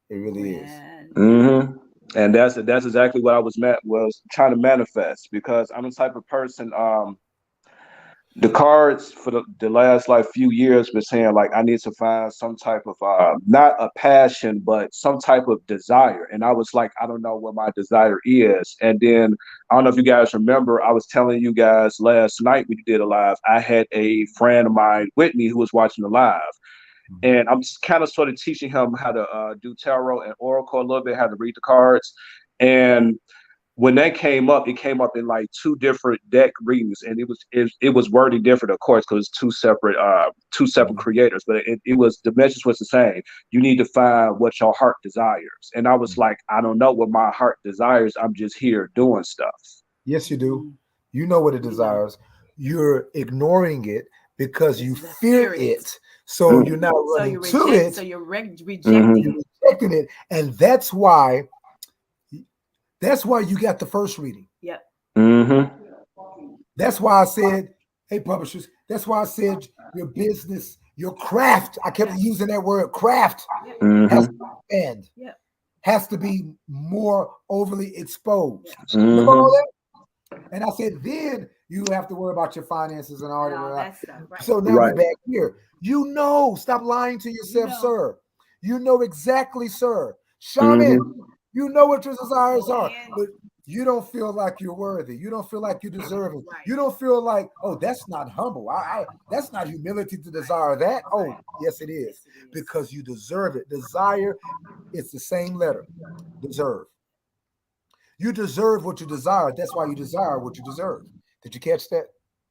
It really is. Grand, yeah. Mm-hmm. And that's exactly what I was trying to manifest because I'm the type of person. The cards for the last like few years been saying like I need to find some type of not a passion but some type of desire, and I was like I don't know what my desire is. And then I don't know if you guys remember, I was telling you guys last night we did a live, I had a friend of mine with me who was watching the live, and I'm just kind of sort of teaching him how to do tarot and oracle a little bit, how to read the cards. And when that came up, it came up in like two different deck readings, and it was worded different, of course, because two separate creators, but it was the message was the same. You need to find what your heart desires, and I was like, I don't know what my heart desires. I'm just here doing stuff. Yes, you do. You know what it desires. You're ignoring it because you fear it. So you're not running to it. So you're rejecting You're rejecting it, and that's why you got the first reading. Yep. Mm-hmm. That's why I said, hey, publishers, that's why I said your business, your craft, I kept using that word craft, has to expand, has to be more overly exposed. Remember all that? And I said, then you have to worry about your finances and all that. So now we're back here. You know, stop lying to yourself, sir. You know exactly, sir. Shaman, you know what your desires are, but you don't feel like you're worthy. You don't feel like you deserve it. You don't feel like, oh, that's not humble. That's not humility to desire that. Oh, yes, it is. Because you deserve it. Desire, it's the same letter. Deserve. You deserve what you desire. That's why you desire what you deserve. Did you catch that?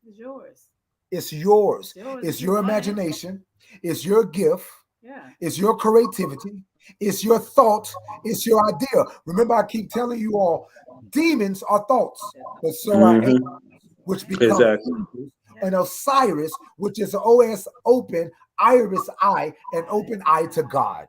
It's yours. It's yours. It's your imagination. It's your gift. Yeah. It's your creativity. It's your thought. It's your idea. Remember, I keep telling you all, demons are thoughts, but so are angels, which become angels, and Osiris, which is an OS open, iris eye, an open eye to God.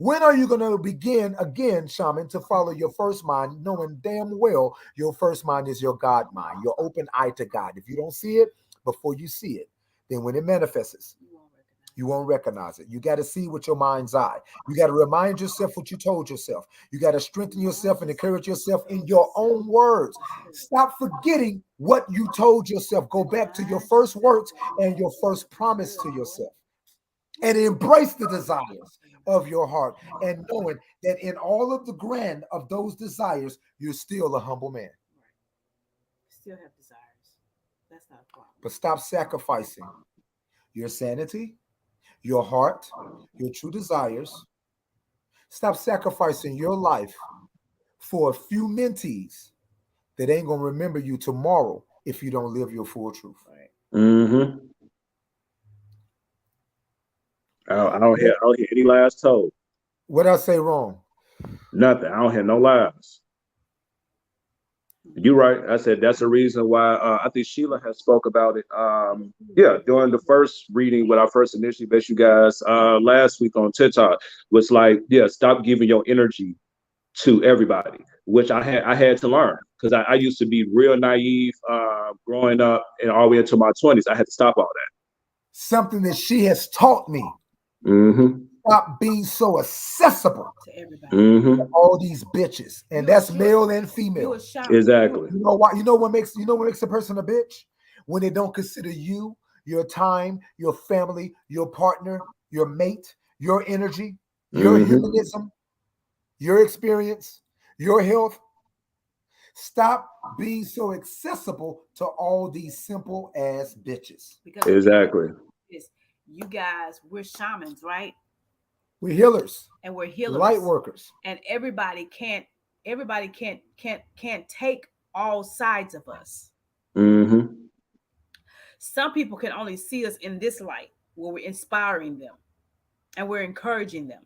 When are you going to begin again, shaman, to follow your first mind, knowing damn well your first mind is your God mind, your open eye to God? If you don't see it before you see it, then when it manifests, you won't recognize it. You got to see with your mind's eye. You got to remind yourself what you told yourself. You got to strengthen yourself and encourage yourself in your own words. Stop forgetting what you told yourself. Go back to your first words and your first promise to yourself. And embrace the desires of your heart, and knowing that in all of the grand of those desires, you're still a humble man. Still have desires. That's not a problem. But stop sacrificing your sanity, your heart, your true desires. Stop sacrificing your life for a few mentees that ain't gonna remember you tomorrow if you don't live your full truth. I don't hear any lies told. What did I say wrong? Nothing. I don't hear no lies. You're right. I said that's the reason why I think Sheila has spoke about it. During the first reading when I first initially met you guys last week on TikTok was like, stop giving your energy to everybody, which I had to learn because I used to be real naive growing up and all the way into my 20s. I had to stop all that. Something that she has taught me. Stop being so accessible to everybody. To all these bitches, and that's male and female. Exactly. You know why? You know what makes a person a bitch? When they don't consider you, your time, your family, your partner, your mate, your energy, your humanism, your experience, your health. Stop being so accessible to all these simple ass bitches. Exactly. You guys, we're shamans, right? We're healers. And we're healers. Light workers. And everybody can't take all sides of us. Some people can only see us in this light where we're inspiring them and we're encouraging them.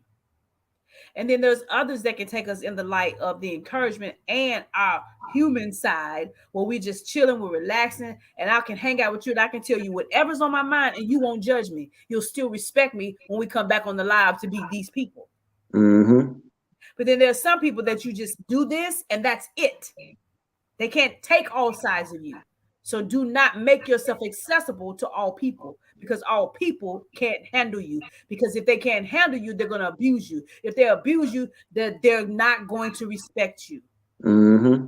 And then there's others that can take us in the light of the encouragement and our human side where we're just chilling, we're relaxing, and I can hang out with you and I can tell you whatever's on my mind and you won't judge me. You'll still respect me when we come back on the live to be these people. But then there's some people that you just do this and that's it. They can't take all sides of you. So do not make yourself accessible to all people, because all people can't handle you. Because if they can't handle you, they're going to abuse you. If they abuse you, they're not going to respect you. Mm-hmm.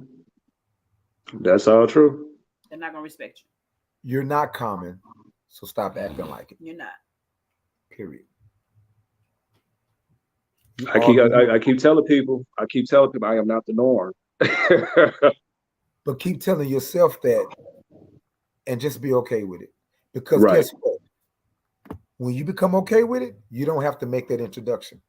That's all true. They're not going to respect you. You're not common, so stop acting like it. You're not. Period. I keep telling people I am not the norm. But keep telling yourself that and just be okay with it. Because Right. guess what? When you become okay with it, you don't have to make that introduction.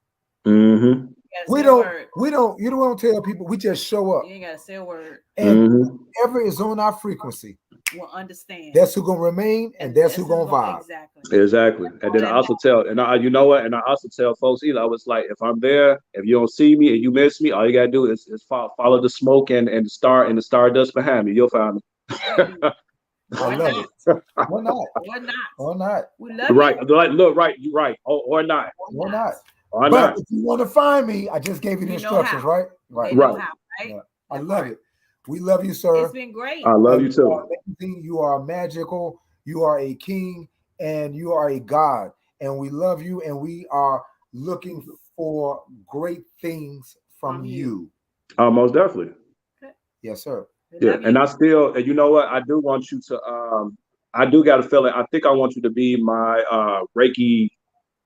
Mm-hmm. You don't tell people, we just show up. You ain't gotta say a word. And whoever is on our frequency will understand. That's who gonna remain, and that's who gonna vibe. Exactly. And then I also tell, and you know what? And I also tell folks either, I was like, if I'm there, if you don't see me and you miss me, all you gotta do is follow the smoke and the stardust behind me. You'll find me. I love it. Or not. Or not. Or not. We love right. you. Like, look, right. You're right. Or not. Or not. Or but not. if you want to find me, I just gave you the instructions, right? Right. Yeah. I love it. We love you, sir. It's been great. I love you too. You are amazing. You are magical. You are a king, and you are a god. And we love you, and we are looking for great things from you. Most definitely. Yes, sir. Yeah, and I still, and you know what? I do want you to. I do got a feeling. I think I want you to be my Reiki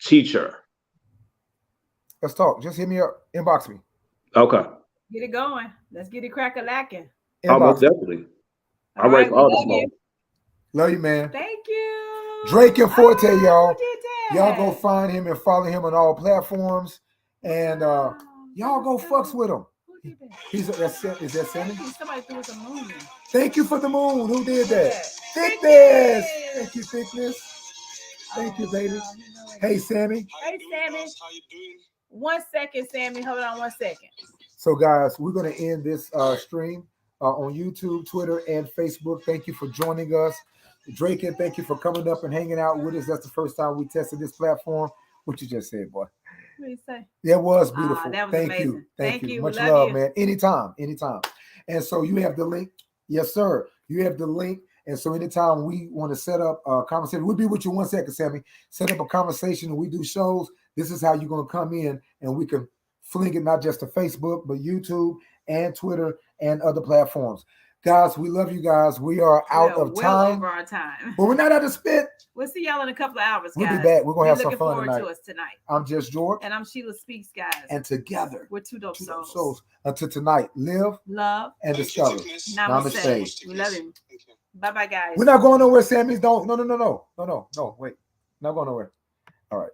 teacher. Let's talk. Just hit me up. Inbox me. Okay. Get it going. Let's get it crack-a-lacking. Most definitely. All right, all the smoke. Love you, man. Thank you. Drake and Forte, y'all. Y'all go find him and follow him on all platforms. And y'all go fucks with him. Is that Sammy? Somebody threw us a moon. Thank you for the moon. Who did that? Thickness. Thank you, Thickness. Thank you, baby. Hey, Sammy. Hey, Sammy. 1 second, Sammy. Hold on 1 second. So, guys, we're going to end this stream on YouTube, Twitter, and Facebook. Thank you for joining us. Drake, and thank you for coming up and hanging out with us. That's the first time we tested this platform. What you just said, boy. What did you say? That was beautiful. That was Thank amazing. you. Thank you. Much Love love, you. man. Anytime. And so you have the link. Yes, sir. You have the link. And so anytime we want to set up a conversation, we'll be with you 1 second, Sammy. Set up a conversation and we do shows. This is how you're going to come in and we can fling it not just to Facebook, but YouTube and Twitter and other platforms. Guys, we love you guys. We are out of time. Over our time. But we're not out of spit. We'll see y'all in a couple of hours, guys. We'll be back. We're going to have some fun looking tonight. forward to us tonight. I'm Just George. And I'm Sheila Speaks, guys. And together, we're two dope souls. Until tonight, live, love, and discover. Namaste. We love you. Bye-bye, guys. We're not going nowhere, Sammy. No. Wait. Not going nowhere. All right.